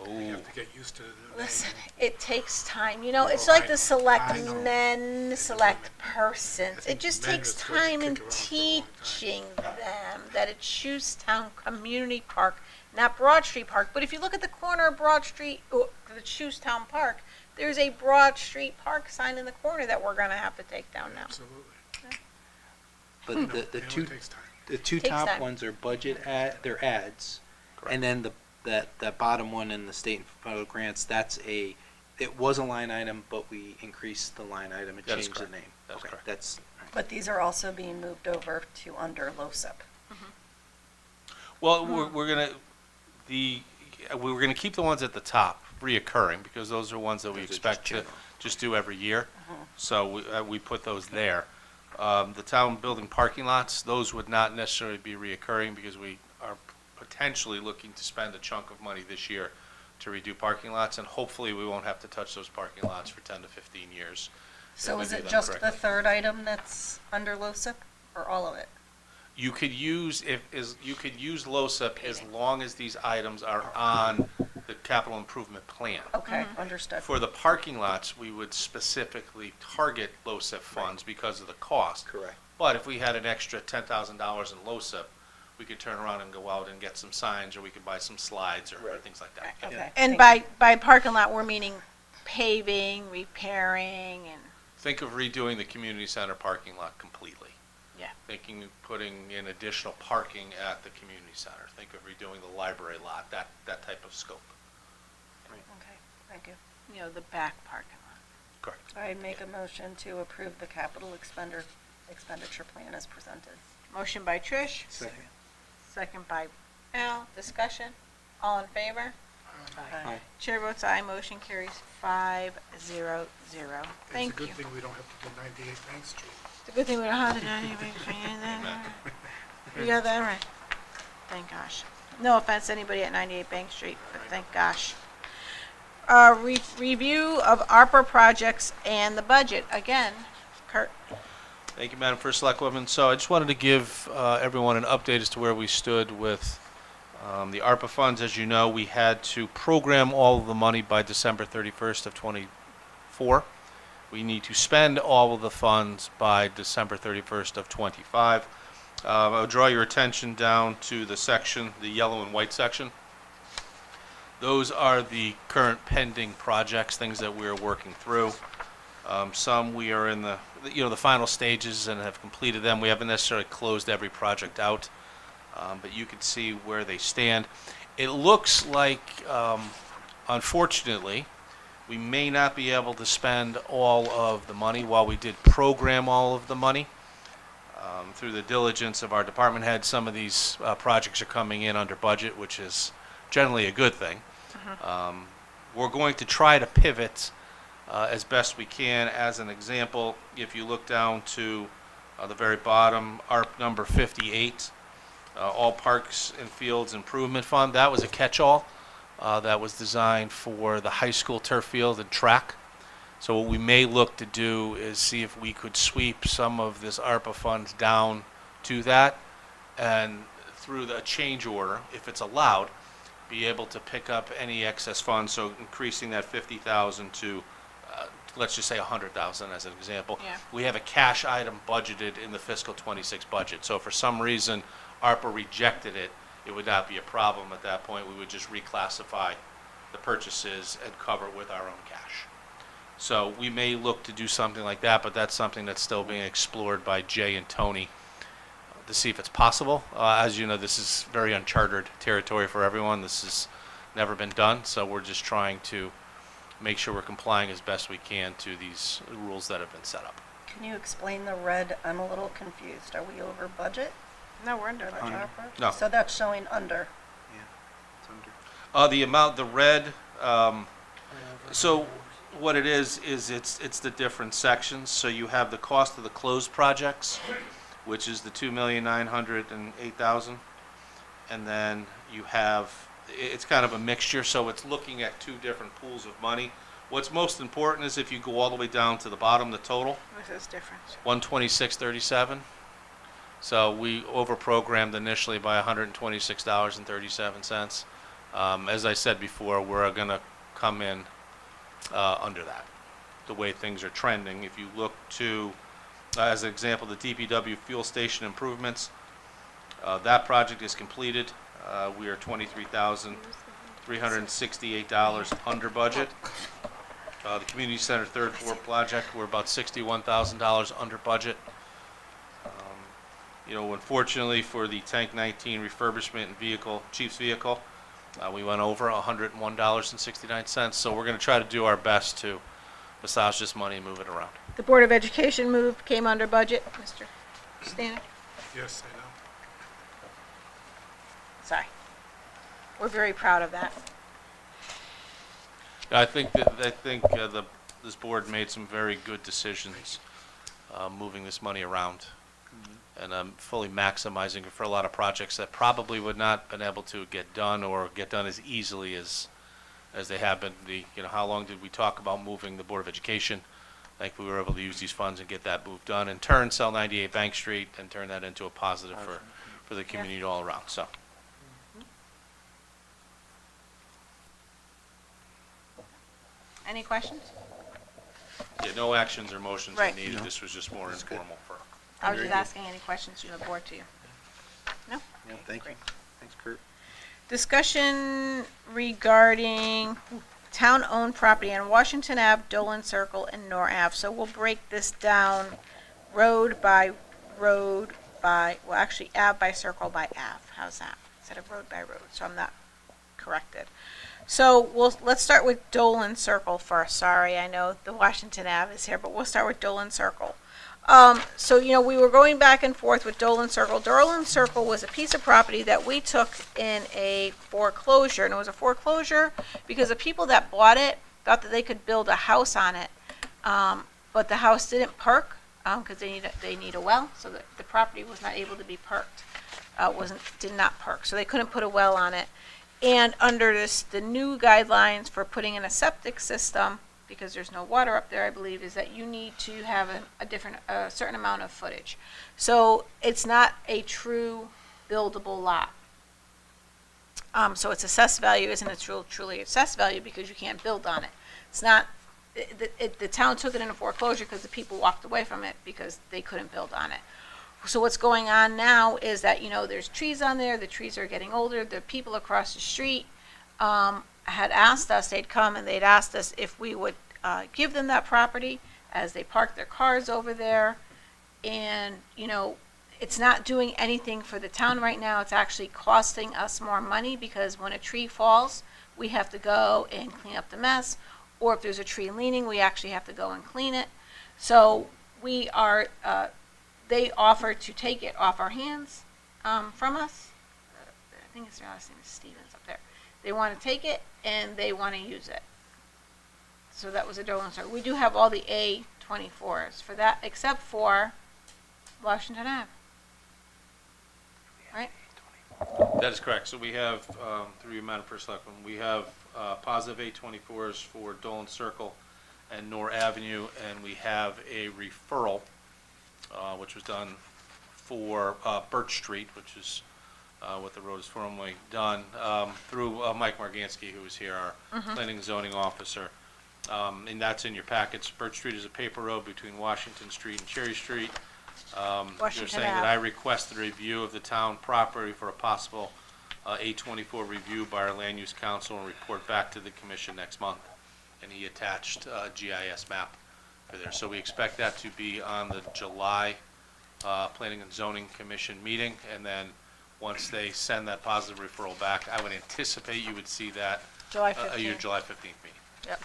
We Oh, have to get used to the new name. Listen, it takes time. It's Oh, like I the know, select I know. men, select persons. I It think just men takes is going to time in kick around for a long time. teaching them that it's Chewstown Community Park, not Broad Street Park. But if you look at the corner of Broad Street, the Chewstown Park, there's a Broad Street Park sign in the corner that we're gonna have to take down now. Absolutely. but No, the it only two takes time. Takes top time. ones are budget they're ads. Correct. And then that bottom one in the state and federal grants, it was a line item, but we increased the line item and That is changed the correct. name. That's Okay, correct. that's, But these are also being moved over to under LoCIP. well, we're gonna keep the ones at the top reoccurring because those are ones that we Those are just expect to general. just do every year. So we put those there. The town building parking lots, those would not necessarily be reoccurring because we are potentially looking to spend a chunk of money this year to redo parking lots, and hopefully we won't have to touch those parking lots for 10 to 15 years. if So we is do it them just the correctly. third item that's under LoCIP or all of it? You could use, you could use LoCIP as long as these items are on the capital improvement plan. Okay, understood. For the parking lots, we would specifically target LoCIP funds because of the cost. correct. But if we had an extra $10,000 in LoCIP, we could turn around and go out and get some signs, or we could buy some slides or Right. things like that. Okay. And thank by parking lot, we're meaning paving, repairing, and, Think of redoing the community center parking lot completely. yeah. Thinking of putting in additional parking at the community center. Think of redoing the library lot, that type of scope. Okay, thank you. The back parking lot. Correct. I make a motion to approve the capital expenditure plan as presented. Motion by Trish, Second. second by Al. Discussion? All in favor? Aye. Chair votes aye, motion carries 5-0-0. Thank It's a you. good thing we don't have to do 98 Main Street. It's a good thing we don't have to do anything. You got that right. Thank gosh. No offense to anybody at 98 Bank Street, but thank gosh. Review of ARPA projects and the budget. Again, Kurt. Thank you, Madam First Selectwoman. So I just wanted to give everyone an update as to where we stood with the ARPA funds. As you know, we had to program all of the money by December 31st of '24. We need to spend all of the funds by December 31st of '25. I'll draw your attention down to the section, the yellow and white section. Those are the current pending projects, things that we're working through. Some we are in the final stages and have completed them. We haven't necessarily closed every project out, but you can see where they stand. It looks like, unfortunately, we may not be able to spend all of the money. While we did program all of the money, through the diligence of our department head, some of these projects are coming in under budget, which is generally a good thing. We're going to try to pivot as best we can. As an example, if you look down to the very bottom, ARP number 58, All Parks and Fields Improvement Fund, that was a catch-all that was designed for the high school turf field and track. So what we may look to do is see if we could sweep some of this ARPA funds down to that, and through the change order, if it's allowed, be able to pick up any excess funds, so increasing that 50,000 to, let's just say 100,000 as an example. Yeah. We have a cash item budgeted in the fiscal '26 budget. So if for some reason ARPA rejected it, it would not be a problem at that point. We would just reclassify the purchases and cover it with our own cash. So we may look to do something like that, but that's something that's still being explored by Jay and Tony to see if it's possible. As you know, this is very uncharted territory for everyone. This has never been done, so we're just trying to make sure we're complying as best we can to these rules that have been set up. Can you explain the red? I'm a little confused. Are we over budget? No, we're under for budget. ARPA? No. So that's showing under. The amount, the red, so what it is it's the different sections. So you have the cost of the closed projects, which is the $2,908,000, and then you have, it's kind of a mixture, so it's looking at two different pools of money. What's most important is if you go all the way down to the bottom, the total, What's this difference? 126.37. So we overprogrammed initially by $126.37. As I said before, we're going to come in under that, the way things are trending. If you look to, as an example, the DPW fuel station improvements, that project is completed. We are $23,368 under budget. The community center third floor project, we're about $61,000 under budget. Unfortunately for the Tank 19 refurbishment and chief's vehicle, we went over $101.69. So we're going to try to do our best to massage this money and move it around. The Board of Education came under budget, Mr. Stanek. Yes, I know. Sorry. We're very proud of that. I think this board made some very good decisions moving this money around, and fully maximizing it for a lot of projects that probably would not have been able to get done or get done as easily as they have been. How long did we talk about moving the Board of Education? I think we were able to use these funds and get that move done, in turn sell 98 Bank Street and turn that into a positive for the community all around. So. Any questions? Yeah, no actions or motions are Right. needed. This was just more informal for. I was just asking any questions from the board to you. No? Yeah, thank you. Thanks, Kurt. Discussion regarding town-owned property on Washington Ave, Dolan Circle, and Nor Ave. So we'll break this down road by, well, actually Ave by circle by Ave. How's that? Instead of road by road, so I'm not corrected. So let's start with Dolan Circle first. Sorry, I know the Washington Ave is here, but we'll start with Dolan Circle. So we were going back and forth with Dolan Circle. Dolan Circle was a piece of property that we took in a foreclosure, and it was a foreclosure because the people that bought it thought that they could build a house on it, but the house didn't perk because they need a well, so the property was not able to be perked. did not perk, so they couldn't put a well on it. And under the new guidelines for putting in a septic system, because there's no water up there, I believe, is that you need to have a certain amount of footage. So it's not a true buildable lot. So its assessed value isn't a truly assessed value because you can't build on it. It's not, the town took it into foreclosure because the people walked away from it because they couldn't build on it. So what's going on now is that, there's trees on there, the trees are getting older, the people across the street had asked us, they'd come and they'd asked us if we would give them that property as they park their cars over there. And, it's not doing anything for the town right now. It's actually costing us more money because when a tree falls, we have to go and clean up the mess. Or if there's a tree leaning, we actually have to go and clean it. So we are, they offered to take it off our hands from us. I think his last name is Stevens up there. They want to take it and they want to use it. So that was a Dolan Circle. We do have all the A24s for that, except for Washington Ave. Right? That is correct. So we have, through your Madam First Selectman, we have positive A24s for Dolan Circle and Norr Avenue, and we have a referral, which was done for Birch Street, which is what the road is formerly done, through Mike Margansky, who is here, our planning and zoning officer. And that's in your packets. Birch Street is a paper road between Washington Street and Cherry Street. You're saying that I requested a review of the town property for a possible A24 review by our land use council and report back to the commission next month. And he attached a GIS map for there. So we expect that to be on the July Planning and Zoning Commission meeting. And then once they send that positive referral back, I would anticipate you would see that July at your 15th. July 15th meeting. Yep.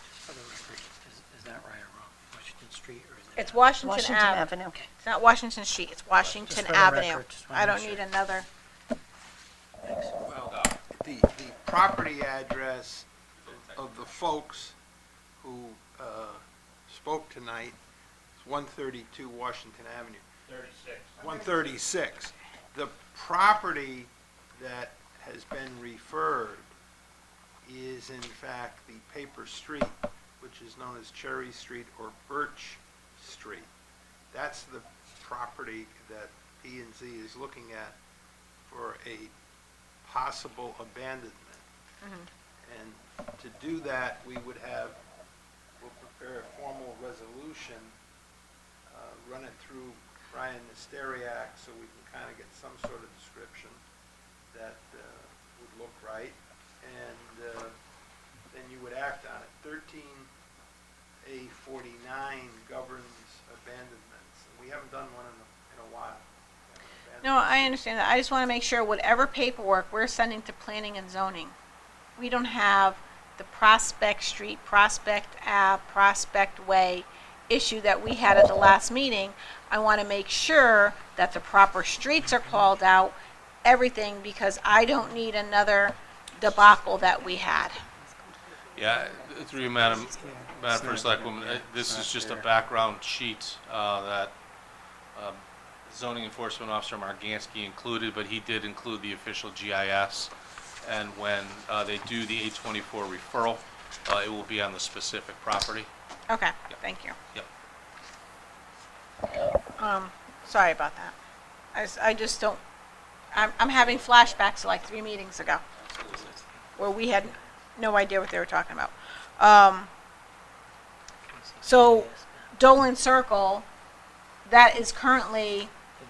Is that right or wrong? Washington Street or is it? It's Washington Washington Ave. Avenue. It's not Washington Street, it's Washington Just for the Avenue. record, just wanna I make don't sure. need another. Well, the property address of the folks who spoke tonight is 132 Washington Avenue. 136. The property that has been referred is in fact the paper street, which is known as Cherry Street or Birch Street. That's the property that P&Z is looking at for a possible abandonment. And to do that, we'll prepare a formal resolution, run it through Brian Nesteriak so we can kind of get some sort of description that would look right. And then you would act on it. 13A49 governs abandonments. And we haven't done one in a while. No, I understand that. I just want to make sure whatever paperwork we're sending to planning and zoning, we don't have the Prospect Street, Prospect Ave, Prospect Way issue that we had at the last meeting. I want to make sure that the proper streets are called out, everything, because I don't need another debacle that we had. Yeah, through you, Madam First Selectwoman, this is just a background sheet that zoning enforcement officer Margansky included, but he did include the official GIS. And when they do the A24 referral, it will be on the specific property. Okay, thank you. Yep. Sorry about that. I just don't, I'm having flashbacks to like 3 meetings ago, where we had no idea what they were talking about. So Dolan Circle, that is currently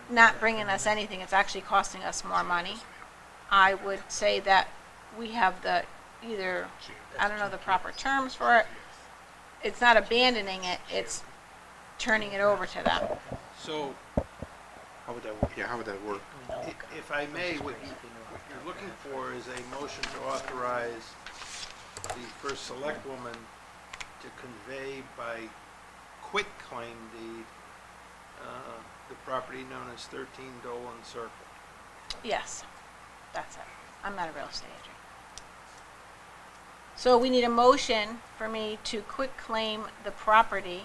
not bringing us anything. It's actually costing us more money. I would say that we have the, either, I don't know the proper terms for it. It's not abandoning it, it's turning it over to them. So, how would that work? Yeah, how would that work? If I may, what you're looking for is a motion to authorize the first selectwoman to convey by quit claim deed the property known as 13 Dolan Circle. Yes, that's it. I'm not a real estate agent. So we need a motion for me to quit claim the property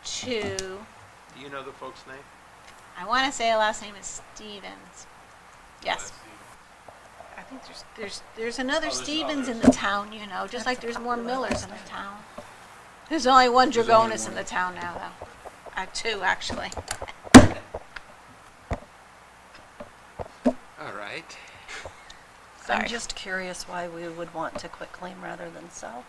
to, Do you know the folks' name? I want to say the last name is Stevens. Yes. I think there's another Stevens in the town, you know, just like there's more Millers in the town. There's only one There's only Dragonis in one. the town now, though. Two, actually. All right. Sorry. I'm just curious why we would want to quit claim rather than sell.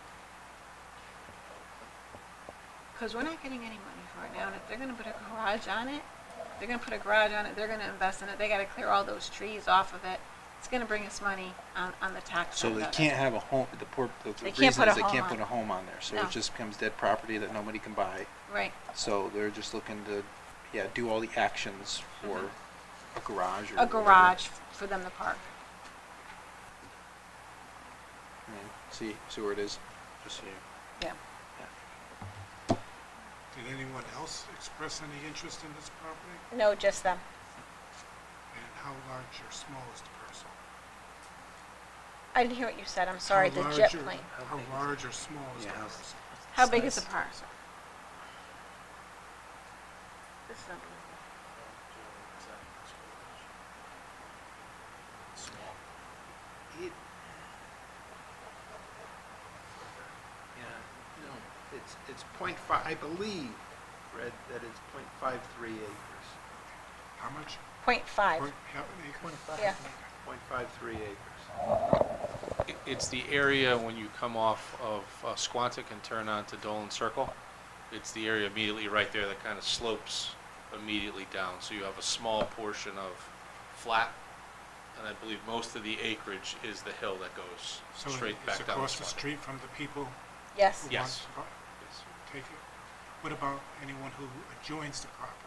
Because we're not getting any money for it now, and if they're gonna put a garage on it, they're gonna invest in it, they gotta clear all those trees off of it. It's gonna bring us money on the tax So side they of it. can't have a home, the They can't reason put a is they home can't on put it. a home on there, so No. it just becomes dead property that nobody can buy. Right, So they're just looking to, do all the actions for a garage or a whatever. garage for them to park. I mean, see where it is, just so you. Yeah. Did anyone else express any interest in this property? No, just them. And how large or small is the parcel? I didn't hear what you said, I'm sorry, How the large jet or- plane. How large or small is the Yeah, how's- parcel? How big is the parcel? This is unbelievable. It, yeah, no, it's .5, I believe, Fred, that it's .53 acres. How much? 0.5, Half an acre? yeah. .53 acres. It's the area when you come off of Squantic and turn onto Dolan Circle. It's the area immediately right there that kind of slopes immediately down. So you have a small portion of flat, and I believe most of the acreage is the hill that goes So straight it's back down. across the Squantic. street from the people Yes, who Yes. want Yes. to take it? What about anyone who adjoins the property?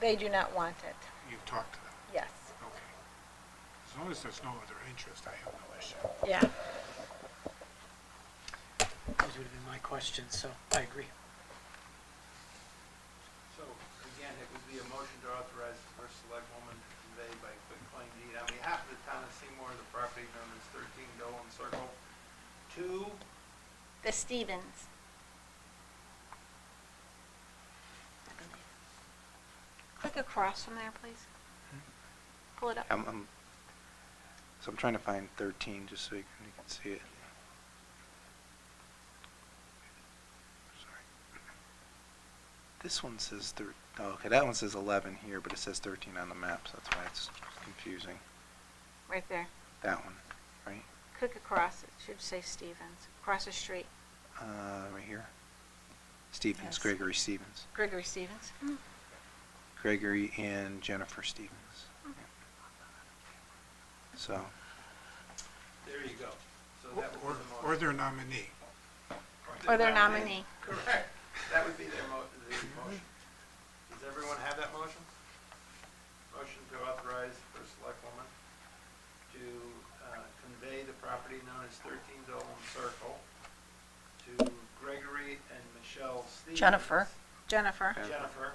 they do not want it, You've talked to them? yes, Okay. As long as there's no other interest, I have no issue. yeah. Those would have been my questions, so I agree. So, again, it would be a motion to authorize the first select woman to convey by quitclaim deed on behalf of the town of Seymour, the property known as 13 Dolan Circle, to The Stevens. Click across from there, please. Pull it up. So I'm trying to find 13, just so you can see it. Sorry. This one says okay, that one says 11 here, but it says 13 on the map, so that's why it's confusing. Right there. That one, right? Click across, it should say Stevens, across the street. Right here. Stevens, Yes. Gregory Stevens. Gregory Stevens. Gregory and Jennifer Stevens. So, there you go. So that would be the Or motion. their nominee. Or their nominee. Correct. That would be the motion. Does everyone have that motion? Motion to authorize the first select woman to convey the property known as 13 Dolan Circle to Gregory and Michelle Stevens. Jennifer. Jennifer. Jennifer.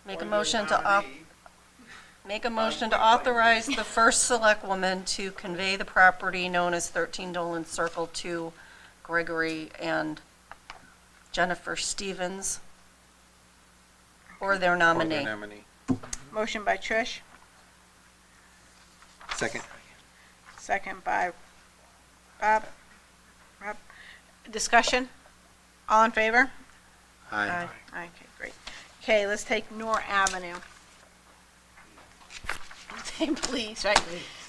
Make or a your motion to nominee. Make a motion to authorize the first select woman to convey the property known as 13 Dolan Circle to Gregory and Jennifer Stevens or their or nominee. their nominee. Motion by Trish, Second. second by Bob. Rob. Discussion? All in favor? Aye. Okay, great. Okay, let's take Norr Avenue. Please, right?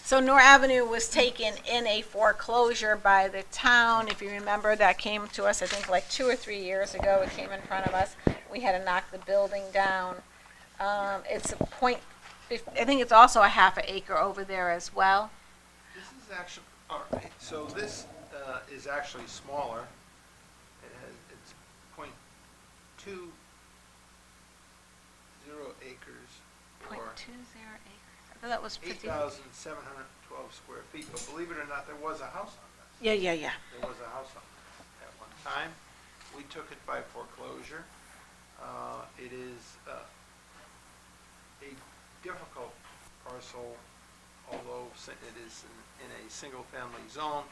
So Norr Avenue was taken in a foreclosure by the town. If you remember, that came to us, I think, like 2 or 3 years ago. It came in front of us. We had to knock the building down. It's a point, I think it's also a half an acre over there as well. This is actually, all right, so this is actually smaller. It's .20 acres .20 or acres. I thought that was 50. 8,712 square feet, but believe it or not, there was a house on this. Yeah, yeah, yeah. There was a house on this at one time. We took it by foreclosure. It is a difficult parcel, although it is in a single-family zone.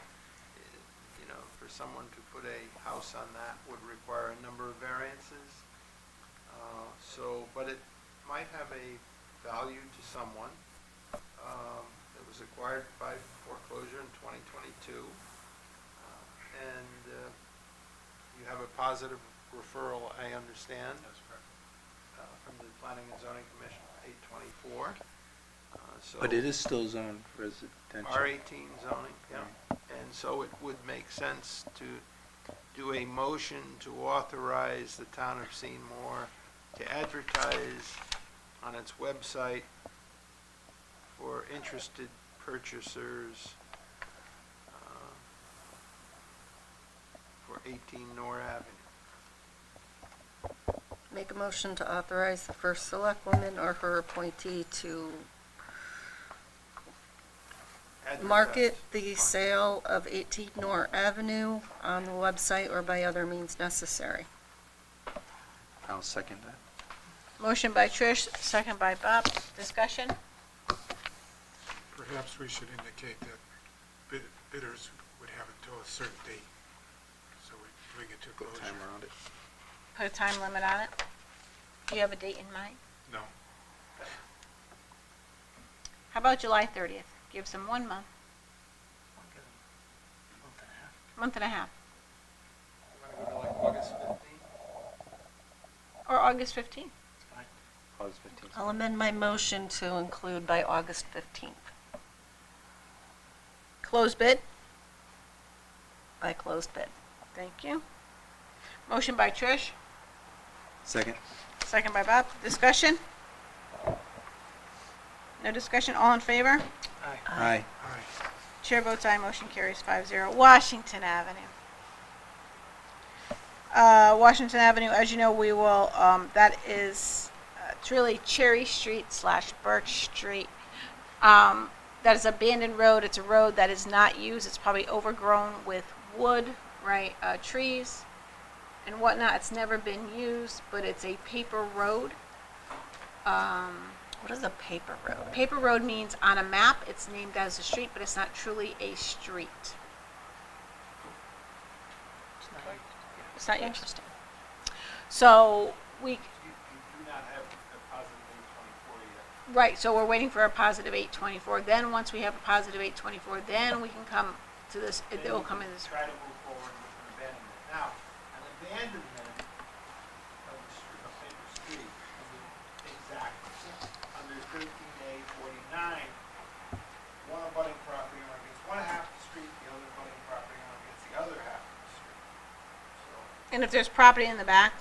You know, for someone to put a house on that would require a number of variances. But it might have a value to someone. It was acquired by foreclosure in 2022. And you have a positive referral, I understand. That's correct. From the Planning and Zoning Commission, 824. So But it is still zoned residential. R18 zoning, yeah. And so it would make sense to do a motion to authorize the town of Seymour to advertise on its website for interested purchasers for 18 North Avenue. Make a motion to authorize the first selectwoman or her appointee to market the sale of 18 North Avenue on the website or by other means necessary. I'll second that. Motion by Trish, second by Bob. Discussion? Perhaps we should indicate that bidders would have until a certain date, so we bring it to Put closure. time around it. Put a time limit on it? Do you have a date in mind? No, How about July 30th? Gives them 1 month, month and a half, Want to go to like August 15th? or August 15th. August 15th. I'll amend my motion to include by August 15th, Closed bid? by closed bid. Thank you. Motion by Trish, Second? second by Bob. Discussion? No discussion, all in favor? Aye. all right. Chair votes aye, motion carries 5-0. Washington Avenue. Washington Avenue, as you know, we will, that is, it's really Cherry Street / Birch Street. That is abandoned road. It's a road that is not used. It's probably overgrown with wood, right, trees and whatnot. It's never been used, but it's a paper road. What is a paper road? Paper road means on a map, it's named as a street, but it's not truly a street. It's not used. Interesting. So we, You do not have a positive 824 yet. right, so we're waiting for a positive 824. Then once we have a positive 824, then we can come to this, it will come in this. Try to move forward with an abandonment. Now, an abandonment of the street, of paper street, under 13A49, one abutting property owner gets one half the street, the other abutting property owner gets the other half of the street. So, And if there's property in the back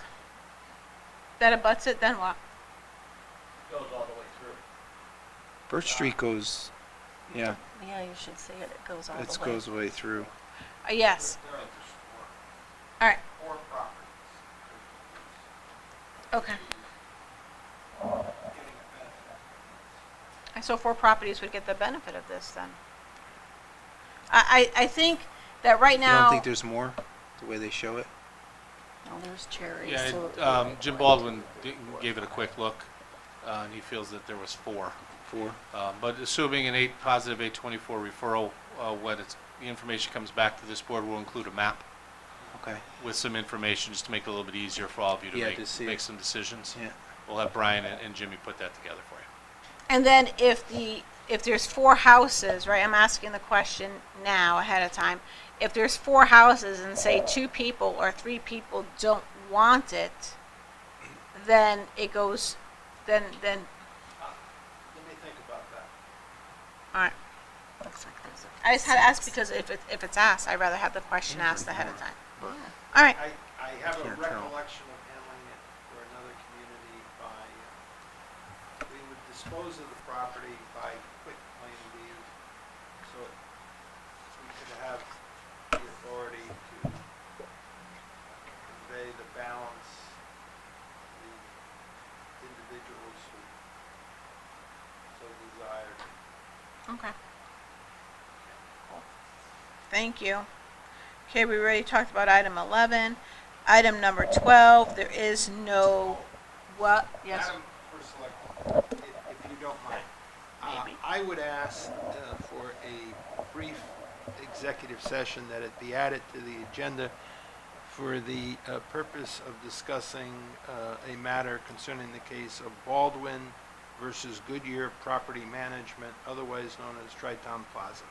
that abuts it, then what? goes all the way through. Birch Street goes, yeah, Yeah, you should say it. It goes all it the way. goes way through. Yes, There are just all right, four properties. okay. Getting a benefit. So 4 properties would get the benefit of this then. I think that right You now. don't think there's more, the way they show it? Oh, there's cherries. Yeah, so- Jim Baldwin gave it a quick look, and he feels that there was 4. 4? But assuming an positive 824 referral, when the information comes back to this board, we'll include a map Okay. with some information just to make it a little bit easier for all of you to Yeah, make to see make it. some decisions. Yeah. We'll have Brian and Jimmy put that together for you. And then if there's 4 houses, right, I'm asking the question now ahead of time. If there's 4 houses and say 2 people or 3 people don't want it, then it goes, then, Let me think about that. all right. Looks like there's a. I just had to ask because if it's asked, I'd rather have the question asked ahead of time. All right, I have a Can't tell. recollection of handling it for another community by, we would dispose of the property by quick claim deed, so we could have the authority to convey the balance to the individuals who so desired. okay. Thank you. Okay, we already talked about item 11. Item number 12, there is no, what? Yes, Madam First Selectman, if you don't mind, Maybe. I would ask for a brief executive session that it be added to the agenda for the purpose of discussing a matter concerning the case of Baldwin versus Goodyear Property Management, otherwise known as Tri-Town Plaza.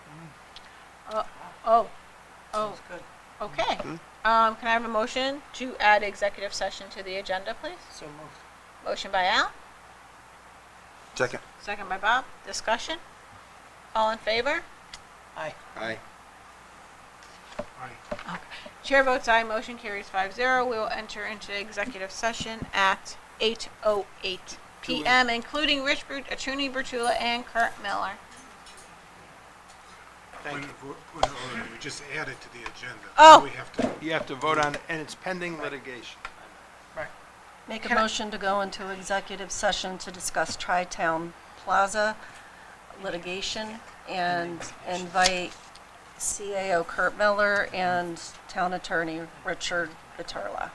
Okay. Can I have a motion to add executive session to the agenda, please? So moved. Motion by Al, Second. second by Bob. Discussion? All in favor? Aye. Aye. Aye. Chair votes aye, motion carries 5-0. We will enter into executive session at 8:08 PM, including Rich Attorney Bertula and Kurt Miller. Thank you. Point of order, we just added to the agenda. Oh. Now we have to, You have to vote on it, and it's pending litigation. Make a Can I- motion to go into executive session to discuss Tri-Town Plaza litigation and invite CAO Kurt Miller and Town Attorney Richard Vitarla.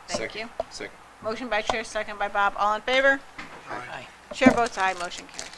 Thank you. Second. Motion by Chair, second by Bob. All in favor? Aye. Chair votes aye, motion carries.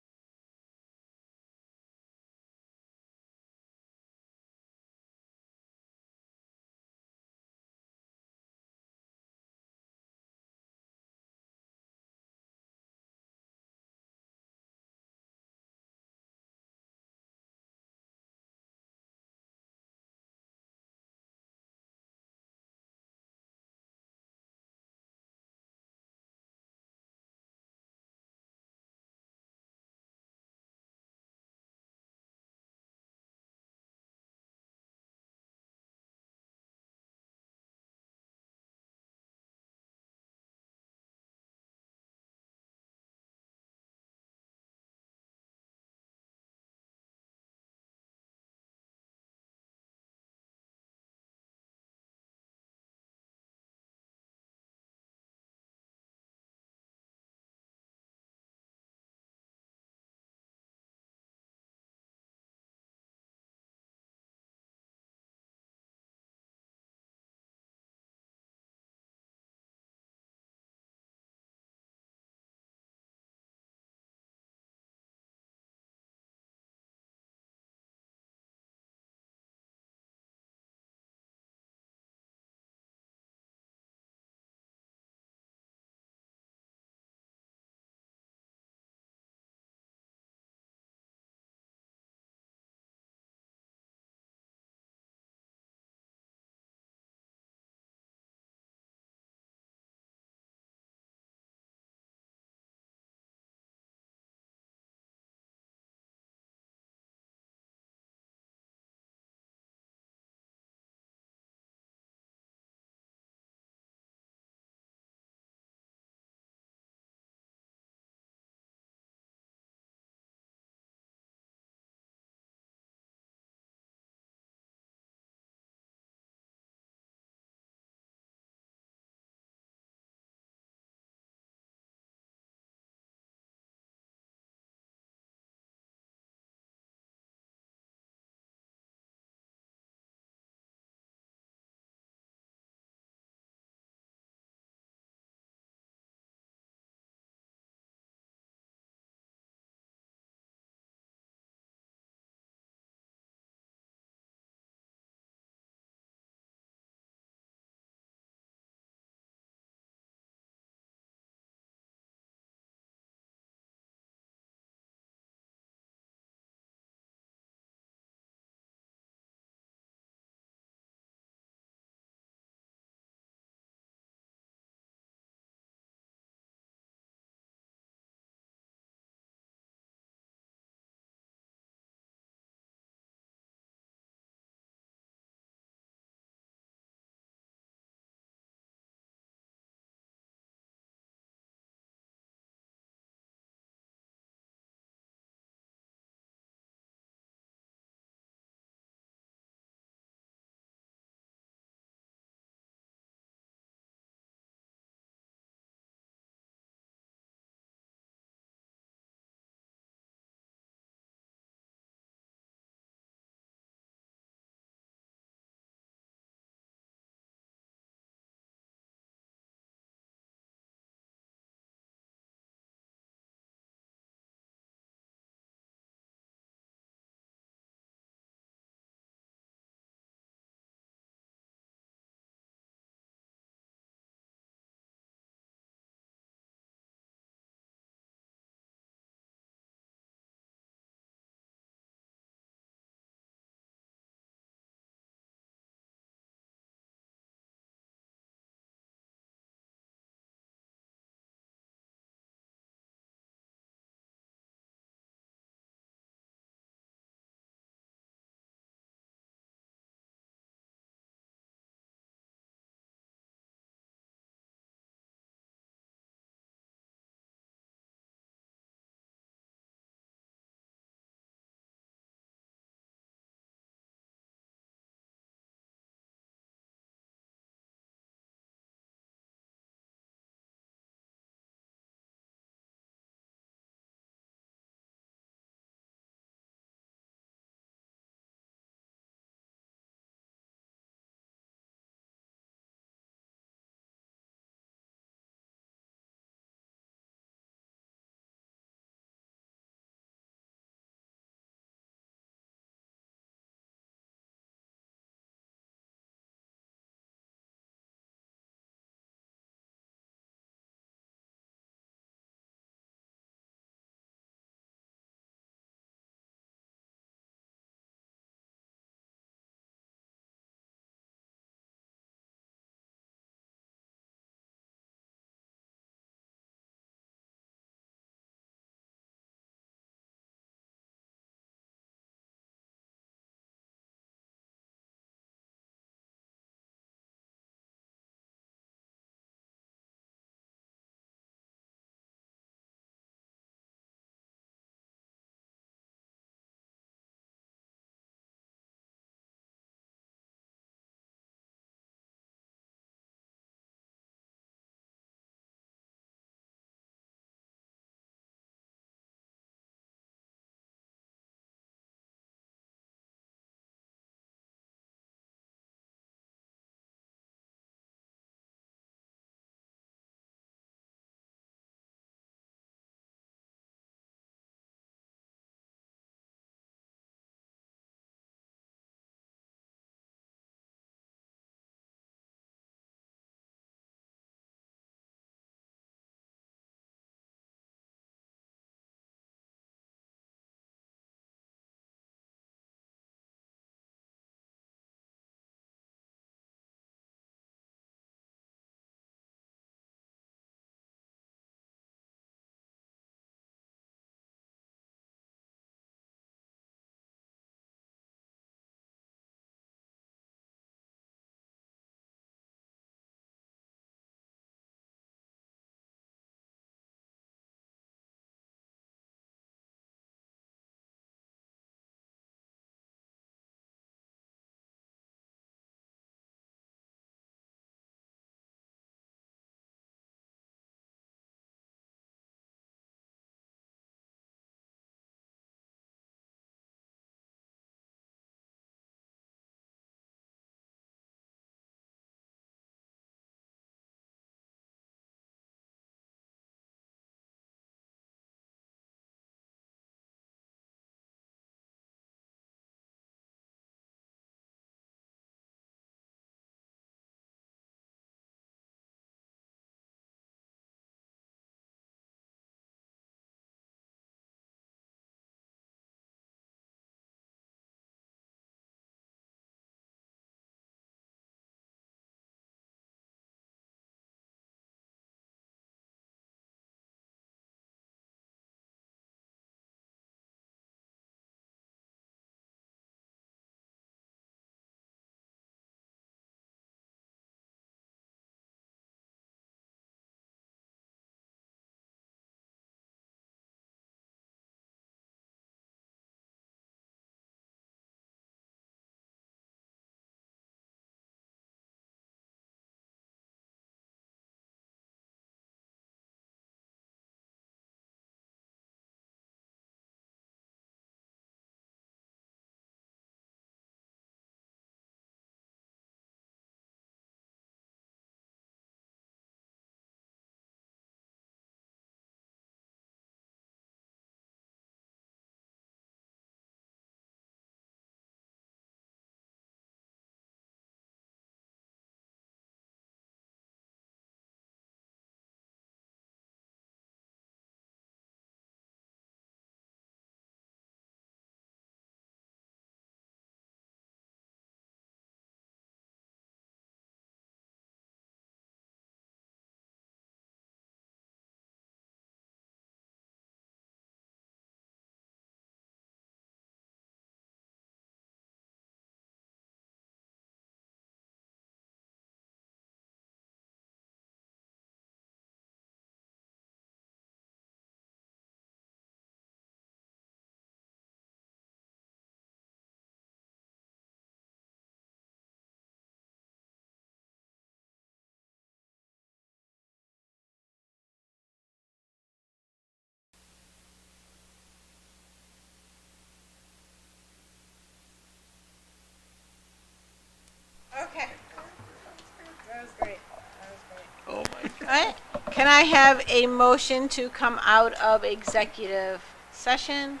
Can I have a motion to come out of executive session?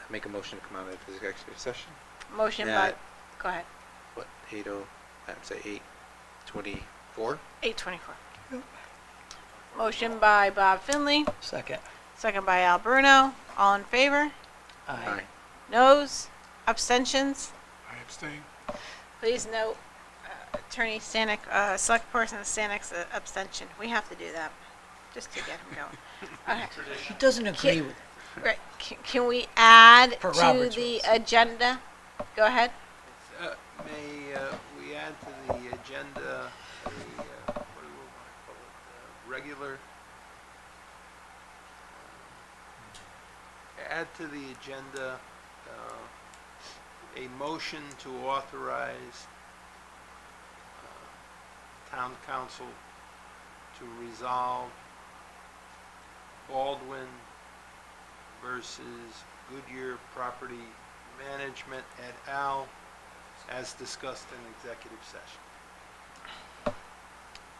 Make a motion to come out of executive session. Motion by, Yeah. go ahead, What, 8:00, I'd say 8:24? 8:24. Motion by Bob Finley, Second. second by Al Bruno. All in favor? Aye. Noes? Abstentions? I abstain. Please note, Attorney Stanek, Select Person Stanek's abstention. We have to do that, just to get him going. Okay. He doesn't agree with it. Right, can we add For to Robert's the rules. agenda? Go ahead. May we add to the agenda, what do we want to call it, regular? Add to the agenda a motion to authorize town council to resolve Baldwin versus Goodyear Property Management et al. As discussed in executive session.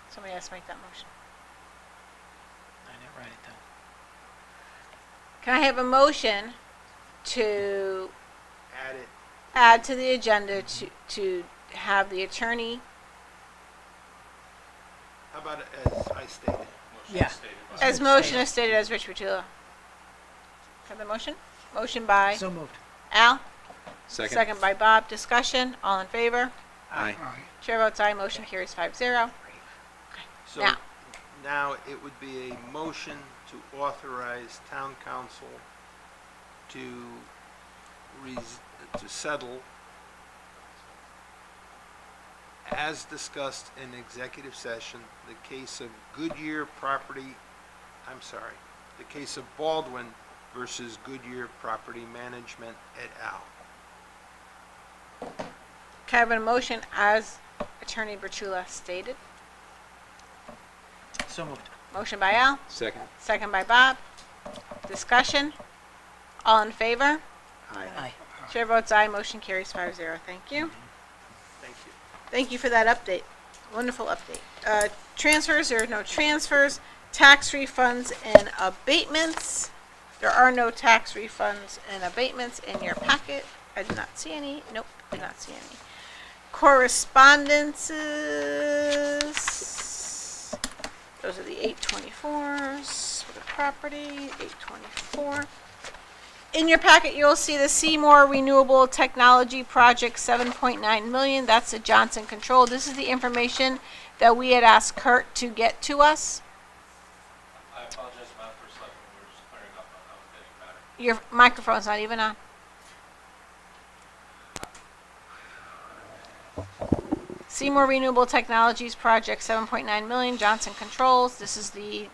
Somebody has to make that motion. I didn't write it down. Can I have a motion to Add it, add to the agenda to have the attorney, how about as I stated? Yeah. as motion as stated as Rich Petula? Have the motion? Motion by So moved. Al, Second. second by Bob. Discussion, all in favor? Aye. Aye. Chair votes aye, motion carries 5-0. So Now. now it would be a motion to authorize town council to to settle as discussed in executive session, the case of Goodyear Property, I'm sorry, the case of Baldwin versus Goodyear Property Management et al. Can I have a motion as Attorney Bertula stated? So moved. Motion by Al, Second. second by Bob. Discussion, all in favor? Aye. Aye. Chair votes aye, motion carries 5-0. Thank you. Thank you. Thank you for that update. Wonderful update. Transfers, there are no transfers. Tax refunds and abatements. There are no tax refunds and abatements in your packet. I did not see any. Nope, did not see any. Correspondences. Those are the 824s for the property, 824. In your packet, you'll see the Seymour Renewable Technology Project, 7.9 million. That's the Johnson Control. This is the information that we had asked Kurt to get to us. I apologize, Madam First Selectman, we were just clearing up on that, was getting better. Your microphone's not even on. Seymour Renewable Technologies Project, 7.9 million, Johnson Controls. This is the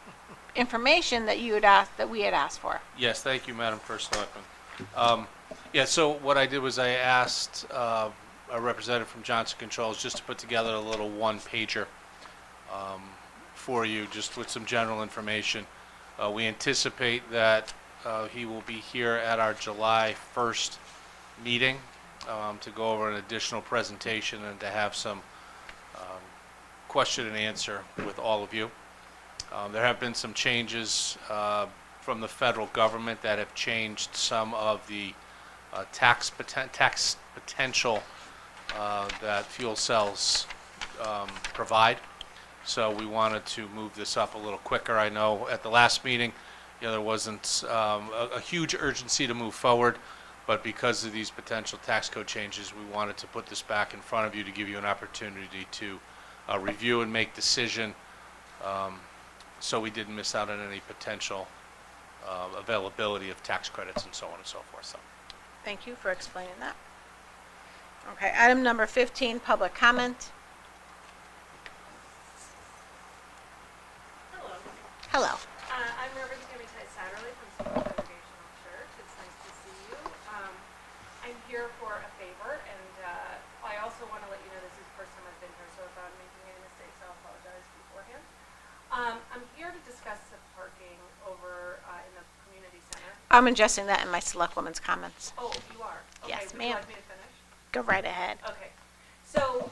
information that you had asked, that we had asked for. Yes, thank you, Madam First Selectman. Yeah, so what I did was I asked a representative from Johnson Controls just to put together a little one-pager for you, just with some general information. We anticipate that he will be here at our July 1st meeting to go over an additional presentation and to have some question and answer with all of you. There have been some changes from the federal government that have changed some of the tax potential that fuel cells provide. So we wanted to move this up a little quicker. I know at the last meeting, there wasn't a huge urgency to move forward, but because of these potential tax code changes, we wanted to put this back in front of you to give you an opportunity to review and make decision, so we didn't miss out on any potential availability of tax credits and so on and so forth. So. Thank you for explaining that. Okay, item number 15, public comment. Hello. Hello. I'm Reverend Tammy Tice Satterley from Seymour Congregational Church. It's nice to see you. I'm here for a favor, and I also want to let you know this is the first time I've been here, so if I'm making any mistakes, I'll apologize beforehand. I'm here to discuss the parking over in the community center. I'm adjusting that in my select woman's comments. Oh, you are? Okay, Yes, would ma'am. you like me to finish? Go right ahead. Okay, so,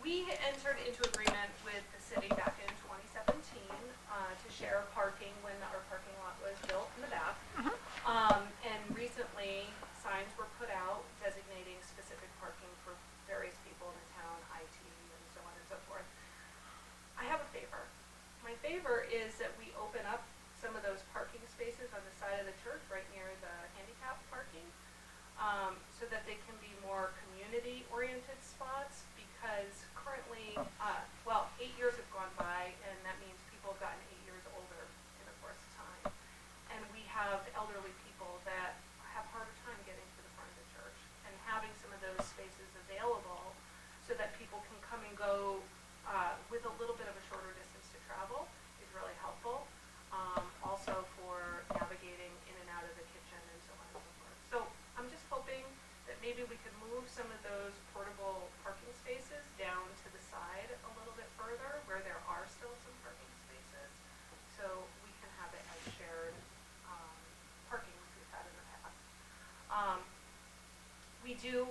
we entered into agreement with the city back in 2017 favor is that we open up some of those parking spaces on the side of the church, right near the handicap parking, so that they can be more community-oriented spots, because currently, 8 years have gone by, and that means people have gotten 8 years older in the course of time. And we have elderly people that have a harder time getting to the front of the church, and having some of those spaces available so that people can come and go with a little bit of a shorter distance to travel is really helpful. Also for navigating in and out of the kitchen and so on and so forth. So I'm just hoping that maybe we could move some of those portable parking spaces down to the side a little bit further where there are still some parking spaces, so we can have it as shared parking like we've had in the past. We do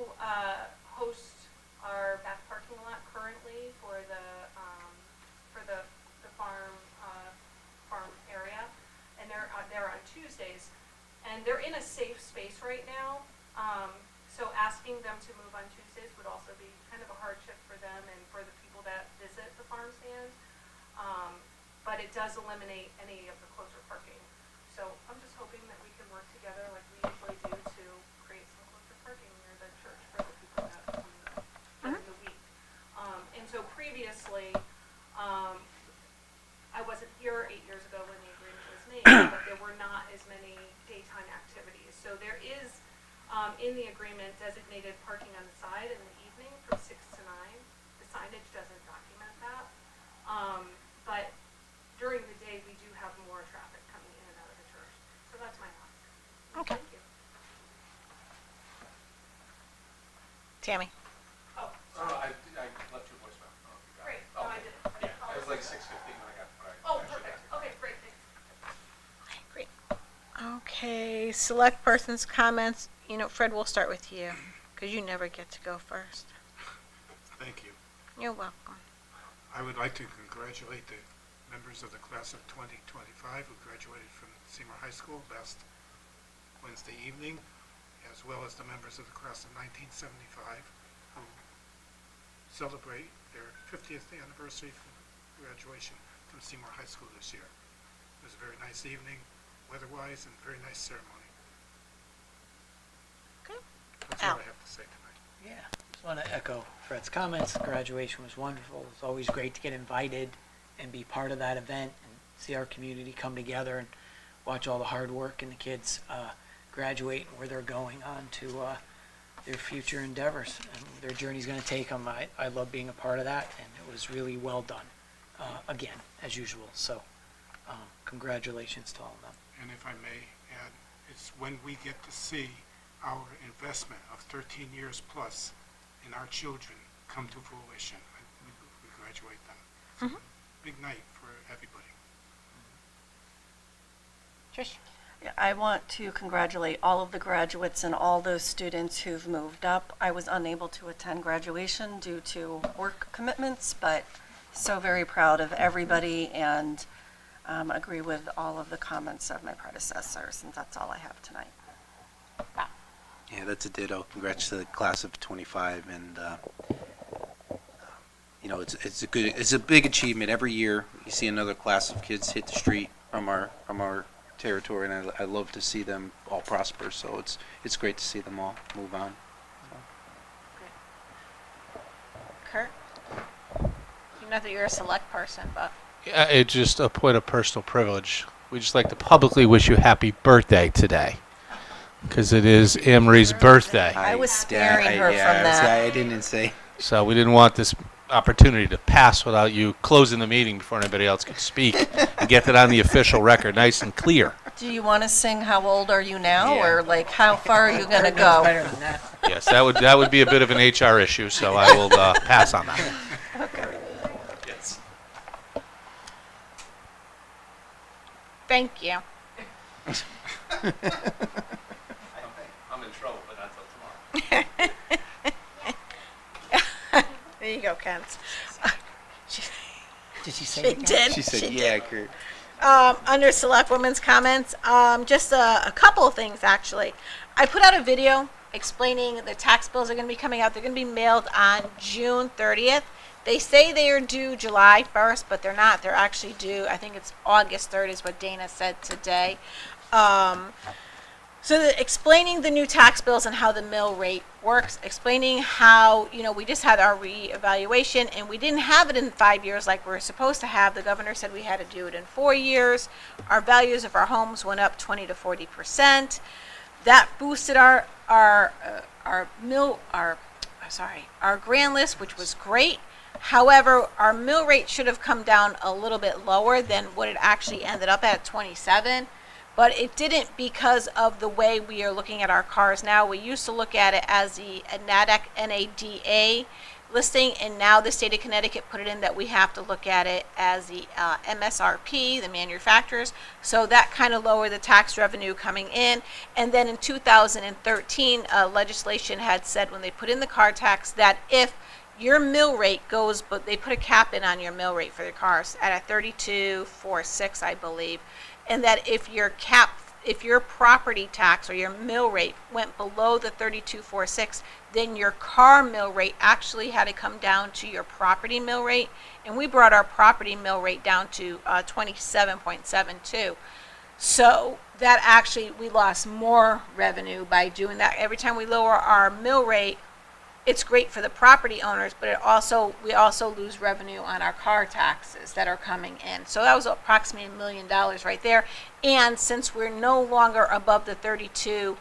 host our back parking lot currently for the farm area, and they're on Tuesdays, and they're in a safe space right now. So asking them to move on Tuesdays would also be kind of a hardship for them and for the people that visit the farm stand. But it does eliminate any of the closer parking. So I'm just hoping that we can work together like we usually do to create some closer parking near the church for the people that come during the week. And so previously, I wasn't here 8 years ago when the agreement was made, but there were not as many daytime activities. So there is, in the agreement, designated parking on the side in the evening from 6 to 9. The signage doesn't document that. But during the day, we do have more traffic coming in and out of the church. So that's my ask. Okay. Thank you. Tammy? Oh, I left your voicemail. great. No, I didn't. I didn't It was like apologize. 6:15 when I got. Oh, perfect. Okay, great, thanks. Great. Okay, select persons' comments. You know, Fred, we'll start with you, because you never get to go first. Thank you. You're welcome. I would like to congratulate the members of the class of 2025 who graduated from Seymour High School last Wednesday evening, as well as the members of the class of 1975 who celebrate their 50th anniversary from graduation from Seymour High School this year. It was a very nice evening, weather-wise, and very nice ceremony. Okay. That's Al. all I have to say tonight. Yeah, just want to echo Fred's comments. Graduation was wonderful. It's always great to get invited and be part of that event and see our community come together and watch all the hard work and the kids graduate and where they're going on to their future endeavors and their journey's going to take them. I love being a part of that, and it was really well done, again, as usual. So congratulations to all of them. And if I may add, it's when we get to see our investment of 13 years plus in our children come to fruition. We graduate them. So big night for everybody. Trish? Yeah, I want to congratulate all of the graduates and all those students who've moved up. I was unable to attend graduation due to work commitments, but so very proud of everybody and agree with all of the comments of my predecessors, and that's all I have tonight. Yeah, that's a ditto. Congrats to the class of 25, and you know, it's a big achievement every year. You see another class of kids hit the street from our territory, and I love to see them all prosper. So it's great to see them all move on. Kurt? You know that you're a select person, but It's just a point of personal privilege. We'd just like to publicly wish you happy birthday today, because it is Anne Marie's birthday. I was sparing her from that. I didn't say. So we didn't want this opportunity to pass without you closing the meeting before anybody else could speak and get that on the official record, nice and clear. Do you want to sing How Old Are You Now, Yeah. or like how far are you going to It's go? better than that. Yes, that would be a bit of an HR issue, so I will pass on that. Yes. thank you. I'm in trouble, but not till tomorrow. There you go, Kent. Did she say She it again? did. She said, She "Yeah, did. Kurt." Under select women's comments, just a couple of things actually. I put out a video explaining the tax bills are going to be coming out. They're going to be mailed on June 30th. They say they are due July 1st, but they're not. They're actually due, I think it's August 3rd is what Dana said today. Explaining the new tax bills and how the mill rate works, explaining how, we just had our reevaluation and we didn't have it in 5 years like we're supposed to have. The governor said we had to do it in 4 years. Our values of our homes went up 20 to 40%. That boosted our grand list, which was great. However, our mill rate should have come down a little bit lower than what it actually ended up at 27. But it didn't because of the way we are looking at our cars now. We used to look at it as the NADA listing, and now the state of Connecticut put it in that we have to look at it as the MSRP, the manufacturers. So that kind of lowered the tax revenue coming in. And then in 2013, legislation had said when they put in the car tax that if your mill rate goes, but they put a cap in on your mill rate for the cars at a 32.46, I believe. And that if your property tax or your mill rate went below the 32.46, then your car mill rate actually had to come down to your property mill rate. And we brought our property mill rate down to 27.72. So that actually, we lost more revenue by doing that. Every time we lower our mill rate, it's great for the property owners, but we also lose revenue on our car taxes that are coming in. So that was approximately $1 million right there. And since we're no longer above the 32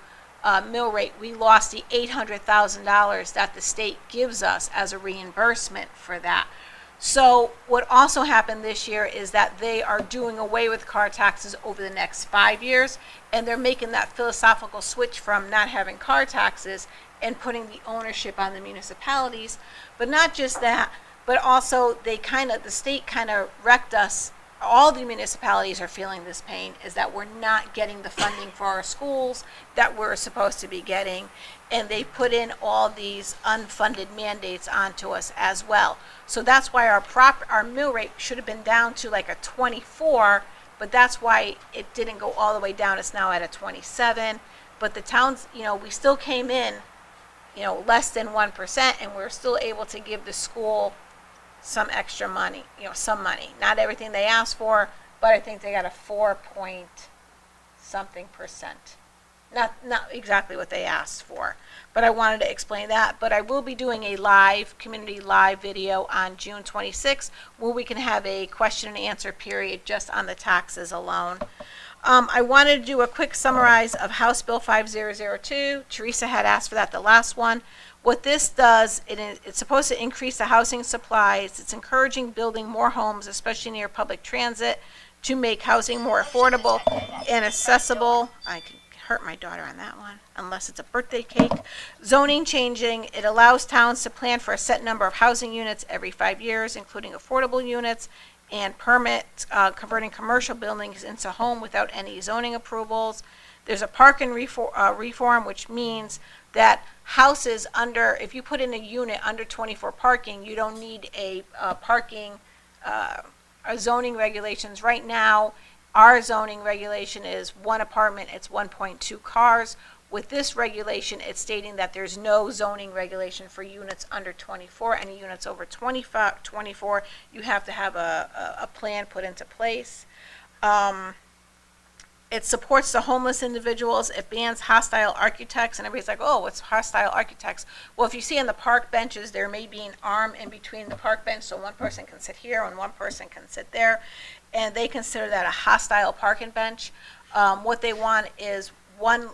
mill rate, we lost the $800,000 that the state gives us as a reimbursement for that. So what also happened this year is that they are doing away with car taxes over the next 5 years, and they're making that philosophical switch from not having car taxes and putting the ownership on the municipalities. But not just that, but also the state kind of wrecked us. All the municipalities are feeling this pain, is that we're not getting the funding for our schools that we're supposed to be getting, and they put in all these unfunded mandates onto us as well. So that's why our mill rate should have been down to like a 24, but that's why it didn't go all the way down. It's now at a 27. But the towns, we still came in, less than 1%, and we're still able to give the school some extra money, some money. Not everything they asked for, but I think they got a 4-point-something%. Not exactly what they asked for, but I wanted to explain that. But I will be doing a community live video on June 26th where we can have a question and answer period just on the taxes alone. I wanted to do a quick summarize of House Bill 5002. Teresa had asked for that the last one. What this does, it's supposed to increase the housing supplies. It's encouraging building more homes, especially near public transit, to make housing more affordable and accessible. I can hurt my daughter on that one, unless it's a birthday cake. Zoning changing, it allows towns to plan for a set number of housing units every 5 years, including affordable units, and permit converting commercial buildings into home without any zoning approvals. There's a parking reform, which means that houses if you put in a unit under 24 parking, you don't need a zoning regulations. Right now, our zoning regulation is 1 apartment, it's 1.2 cars. With this regulation, it's stating that there's no zoning regulation for units under 24. Any units over 24, you have to have a plan put into place. It supports the homeless individuals. It bans hostile architects. And everybody's like, oh, what's hostile architects? Well, if you see on the park benches, there may be an arm in between the park bench, so one person can sit here and one person can sit there. And they consider that a hostile parking bench. What they want is one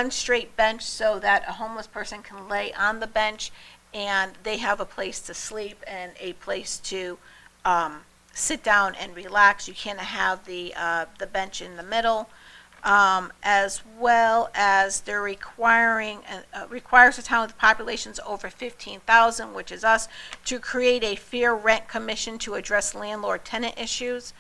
straight bench so that a homeless person can lay on the bench and they have a place to sleep and a place to sit down and relax. You can't have the bench in the middle, as well as they're requires a town with populations over 15,000, which is us, to create a fair rent commission to address landlord-tenant issues.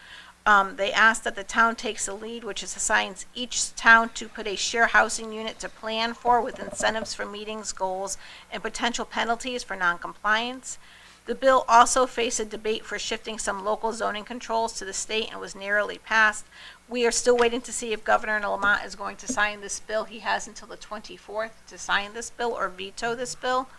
They ask that the town takes the lead, which is assigns each town to put a share housing unit to plan for with incentives for meetings, goals, and potential penalties for noncompliance. The bill also faced a debate for shifting some local zoning controls to the state and was narrowly passed. We are still waiting to see if Governor Lamont is going to sign this bill. He has until the 24th to sign this bill or veto this bill.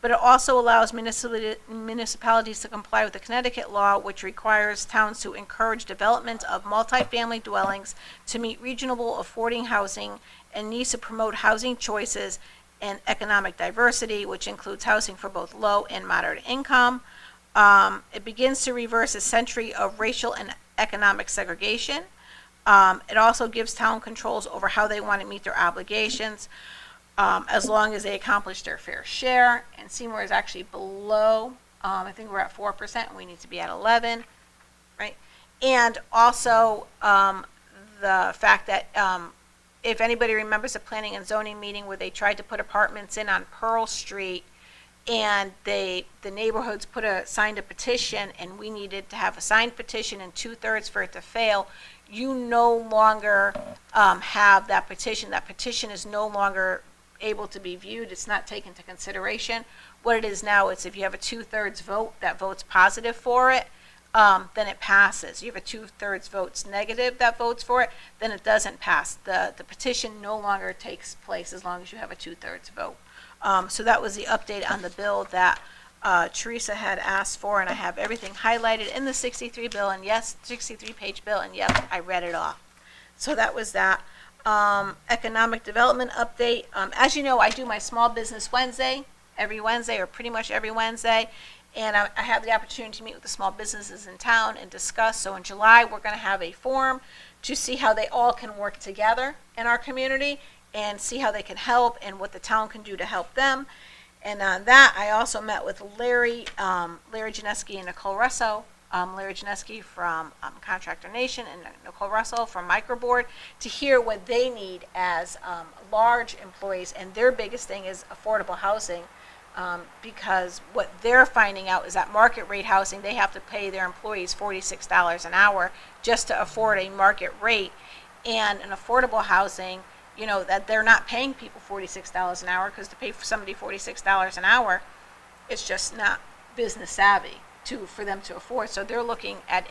but it also allows municipalities to comply with the Connecticut law, which requires towns to encourage development of multifamily dwellings to meet regional affording housing and needs to promote housing choices and economic diversity, which includes housing for both low and moderate income. It begins to reverse a century of racial and economic segregation. It also gives town controls over how they want to meet their obligations, as long as they accomplish their fair share. And Seymour is actually below. I think we're at 4%, and we need to be at 11, right? And also the fact that if anybody remembers the planning and zoning meeting where they tried to put apartments in on Pearl Street, and the neighborhoods signed a petition, and we needed to have a signed petition and 2/3 for it to fail. You no longer have that petition. That petition is no longer able to be viewed. It's not taken into consideration. What it is now is if you have a 2/3 vote that votes positive for it, then it passes. You have a 2/3 votes negative that votes for it, then it doesn't pass. The petition no longer takes place as long as you have a 2/3 vote. So that was the update on the bill that Teresa had asked for, and I have everything highlighted in the 63 bill, and yes, 63-page bill, and yep, I read it off. So that was that. Economic development update. As you know, I do my Small Business Wednesday every Wednesday, or pretty much every Wednesday, and I have the opportunity to meet with the small businesses in town and discuss. So in July, we're going to have a forum to see how they all can work together in our community and see how they can help and what the town can do to help them. And on that, I also met with Larry Janeski and Nicole Russo. Larry Janeski from Contractor Nation and Nicole Russell from Microboard to hear what they need as large employees. And their biggest thing is affordable housing, because what they're finding out is that market rate housing, they have to pay their employees $46 an hour just to afford a market rate. And an affordable housing, you know, that they're not paying people $46 an hour, because to pay for somebody $46 an hour, it's just not business savvy for them to afford. So they're looking at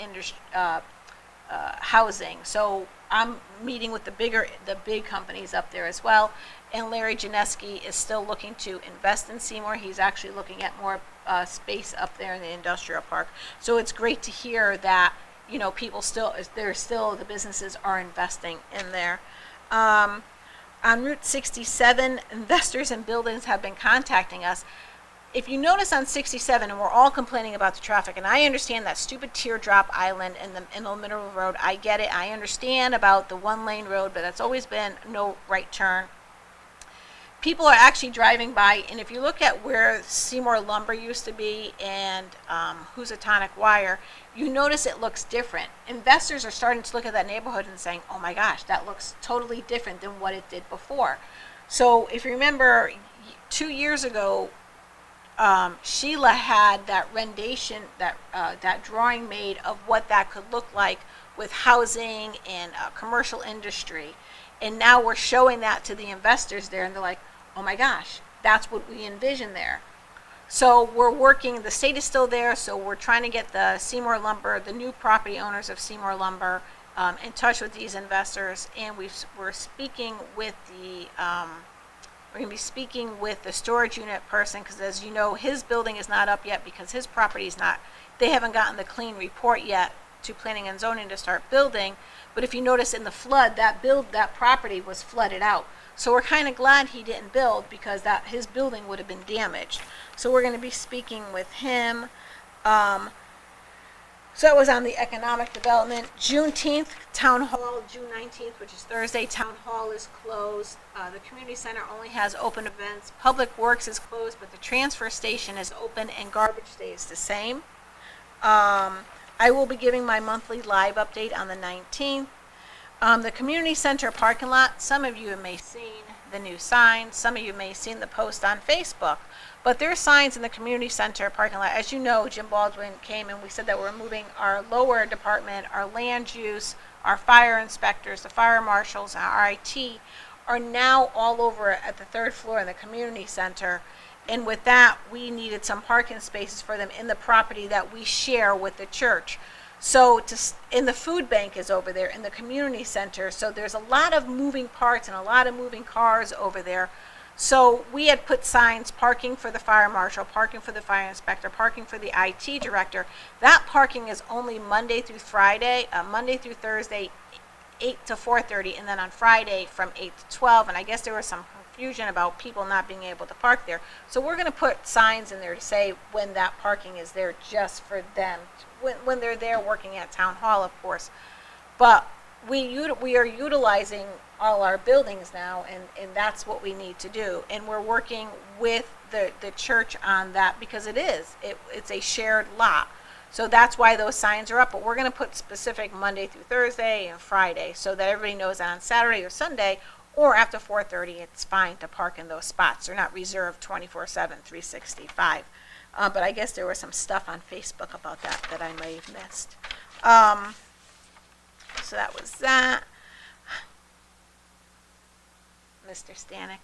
housing. So I'm meeting with the big companies up there as well. And Larry Janeski is still looking to invest in Seymour. He's actually looking at more space up there in the industrial park. So it's great to hear that, you know, the businesses are investing in there. On Route 67, investors and buildings have been contacting us. If you notice on 67, and we're all complaining about the traffic, and I understand that stupid teardrop island in the middle of the road, I get it. I understand about the one-lane road, but that's always been no right turn. People are actually driving by, and if you look at where Seymour Lumber used to be and Housatonic Wire, you notice it looks different. Investors are starting to look at that neighborhood and saying, oh my gosh, that looks totally different than what it did before. So if you remember, 2 years ago, Sheila had that rendition, that drawing made of what that could look like with housing and commercial industry. And now we're showing that to the investors there, and they're like, oh my gosh, that's what we envision there. So we're working, the state is still there, so we're trying to get the Seymour Lumber, the new property owners of Seymour Lumber, in touch with these investors. And we're speaking with we're going to be speaking with the storage unit person, because as you know, his building is not up yet because his property is not, they haven't gotten the clean report yet to planning and zoning to start building. But if you notice in the flood, that property was flooded out. So we're kind of glad he didn't build, because his building would have been damaged. So we're going to be speaking with him. So that was on the economic development. Juneteenth, Town Hall, June 19th, which is Thursday, Town Hall is closed. The community center only has open events. Public Works is closed, but the transfer station is open, and garbage stays the same. I will be giving my monthly live update on the 19th. The community center parking lot, some of you may have seen the new signs, some of you may have seen the post on Facebook, but there are signs in the community center parking lot. As you know, Jim Baldwin came and we said that we're moving our lower department, our land use, our fire inspectors, the fire marshals, and our IT are now all over at the 3rd floor in the community center. And with that, we needed some parking spaces for them in the property that we share with the church. So and the food bank is over there in the community center. So there's a lot of moving parts and a lot of moving cars over there. So we had put signs, parking for the fire marshal, parking for the fire inspector, parking for the IT director. That parking is only Monday through Friday, Monday through Thursday, 8 to 4:30, and then on Friday from 8 to 12. And I guess there was some confusion about people not being able to park there. So we're going to put signs in there to say when that parking is there just for them, when they're there working at town hall, of course. But we are utilizing all our buildings now, and that's what we need to do. And we're working with the church on that because it's a shared lot. So that's why those signs are up, but we're gonna put specific Monday through Thursday and Friday, so that everybody knows that on Saturday or Sunday, or after 4:30, it's fine to park in those spots. They're not reserved 24/7, 365. But I guess there was some stuff on Facebook about that I may have missed. So that was that. Mr. Stanek.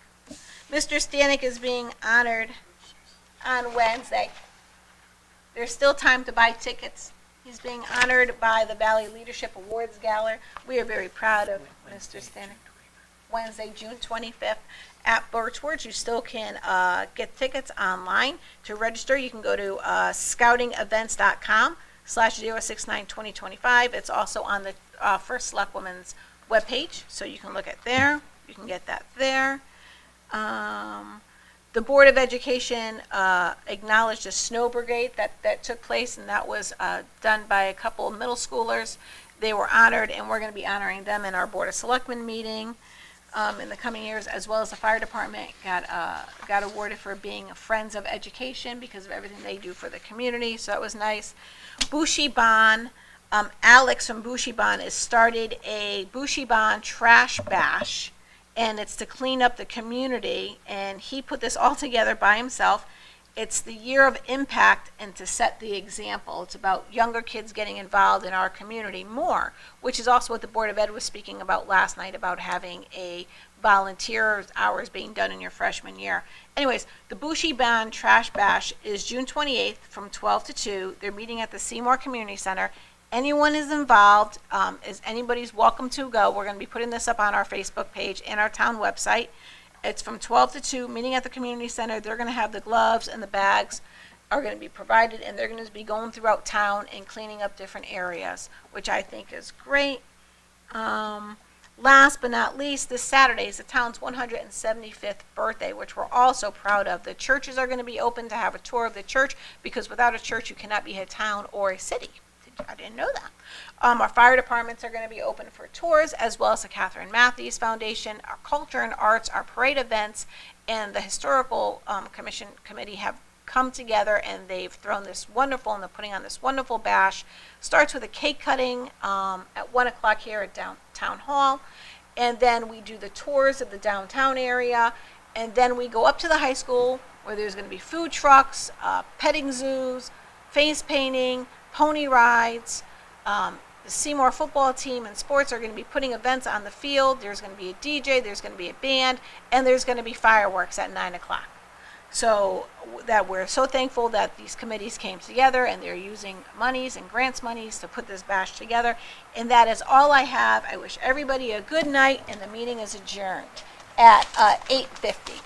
Mr. Stanek is being honored on Wednesday. There's still time to buy tickets. He's being honored by the Valley Leadership Awards Gala. We are very proud of Mr. Stanek. Wednesday, June 25th at Birchwoods. You still can get tickets online. To register, you can go to scoutingevents.com/0692025. It's also on the First Select Woman's webpage, so you can look at there. You can get that there. The Board of Education acknowledged a snow brigade that took place, and that was done by a couple of middle schoolers. They were honored, and we're going to be honoring them in our Board of Selectmen meeting in the coming years, as well as the fire department got awarded for being Friends of Education because of everything they do for the community, so that was nice. Bushy Bond, Alex from Bushy Bond has started a Bushy Bond trash bash, and it's to clean up the community, and he put this all together by himself. It's the year of impact and to set the example. It's about younger kids getting involved in our community more, which is also what the Board of Ed was speaking about last night, about having a volunteer hours being done in your freshman year. Anyways, the Bushy Bond Trash Bash is June 28th from 12 to 2. They're meeting at the Seymour Community Center. Anyone is involved, anybody's welcome to go. We're going to be putting this up on our Facebook page and our town website. It's from 12 to 2, meeting at the community center. They're going to have the gloves and the bags are going to be provided, and they're going to be going throughout town and cleaning up different areas, which I think is great. Last but not least, this Saturday is the town's 175th birthday, which we're also proud of. The churches are going to be open to have a tour of the church, because without a church, you cannot be a town or a city. I didn't know that. Our fire departments are going to be open for tours, as well as the Catherine Matthews Foundation, our culture and arts, our parade events, and the historical committee have come together, and they've thrown this wonderful, and they're putting on this wonderful bash. Starts with a cake cutting at 1 o'clock here at Town Hall, and then we do the tours of the downtown area, and then we go up to the high school, where there's going to be food trucks, petting zoos, face painting, pony rides. The Seymour football team and sports are going to be putting events on the field. There's going to be a DJ, there's going to be a band, and there's going to be fireworks at 9 o'clock. So that we're so thankful that these committees came together, and they're using monies and grants monies to put this bash together. And that is all I have. I wish everybody a good night, and the meeting is adjourned at 8:50.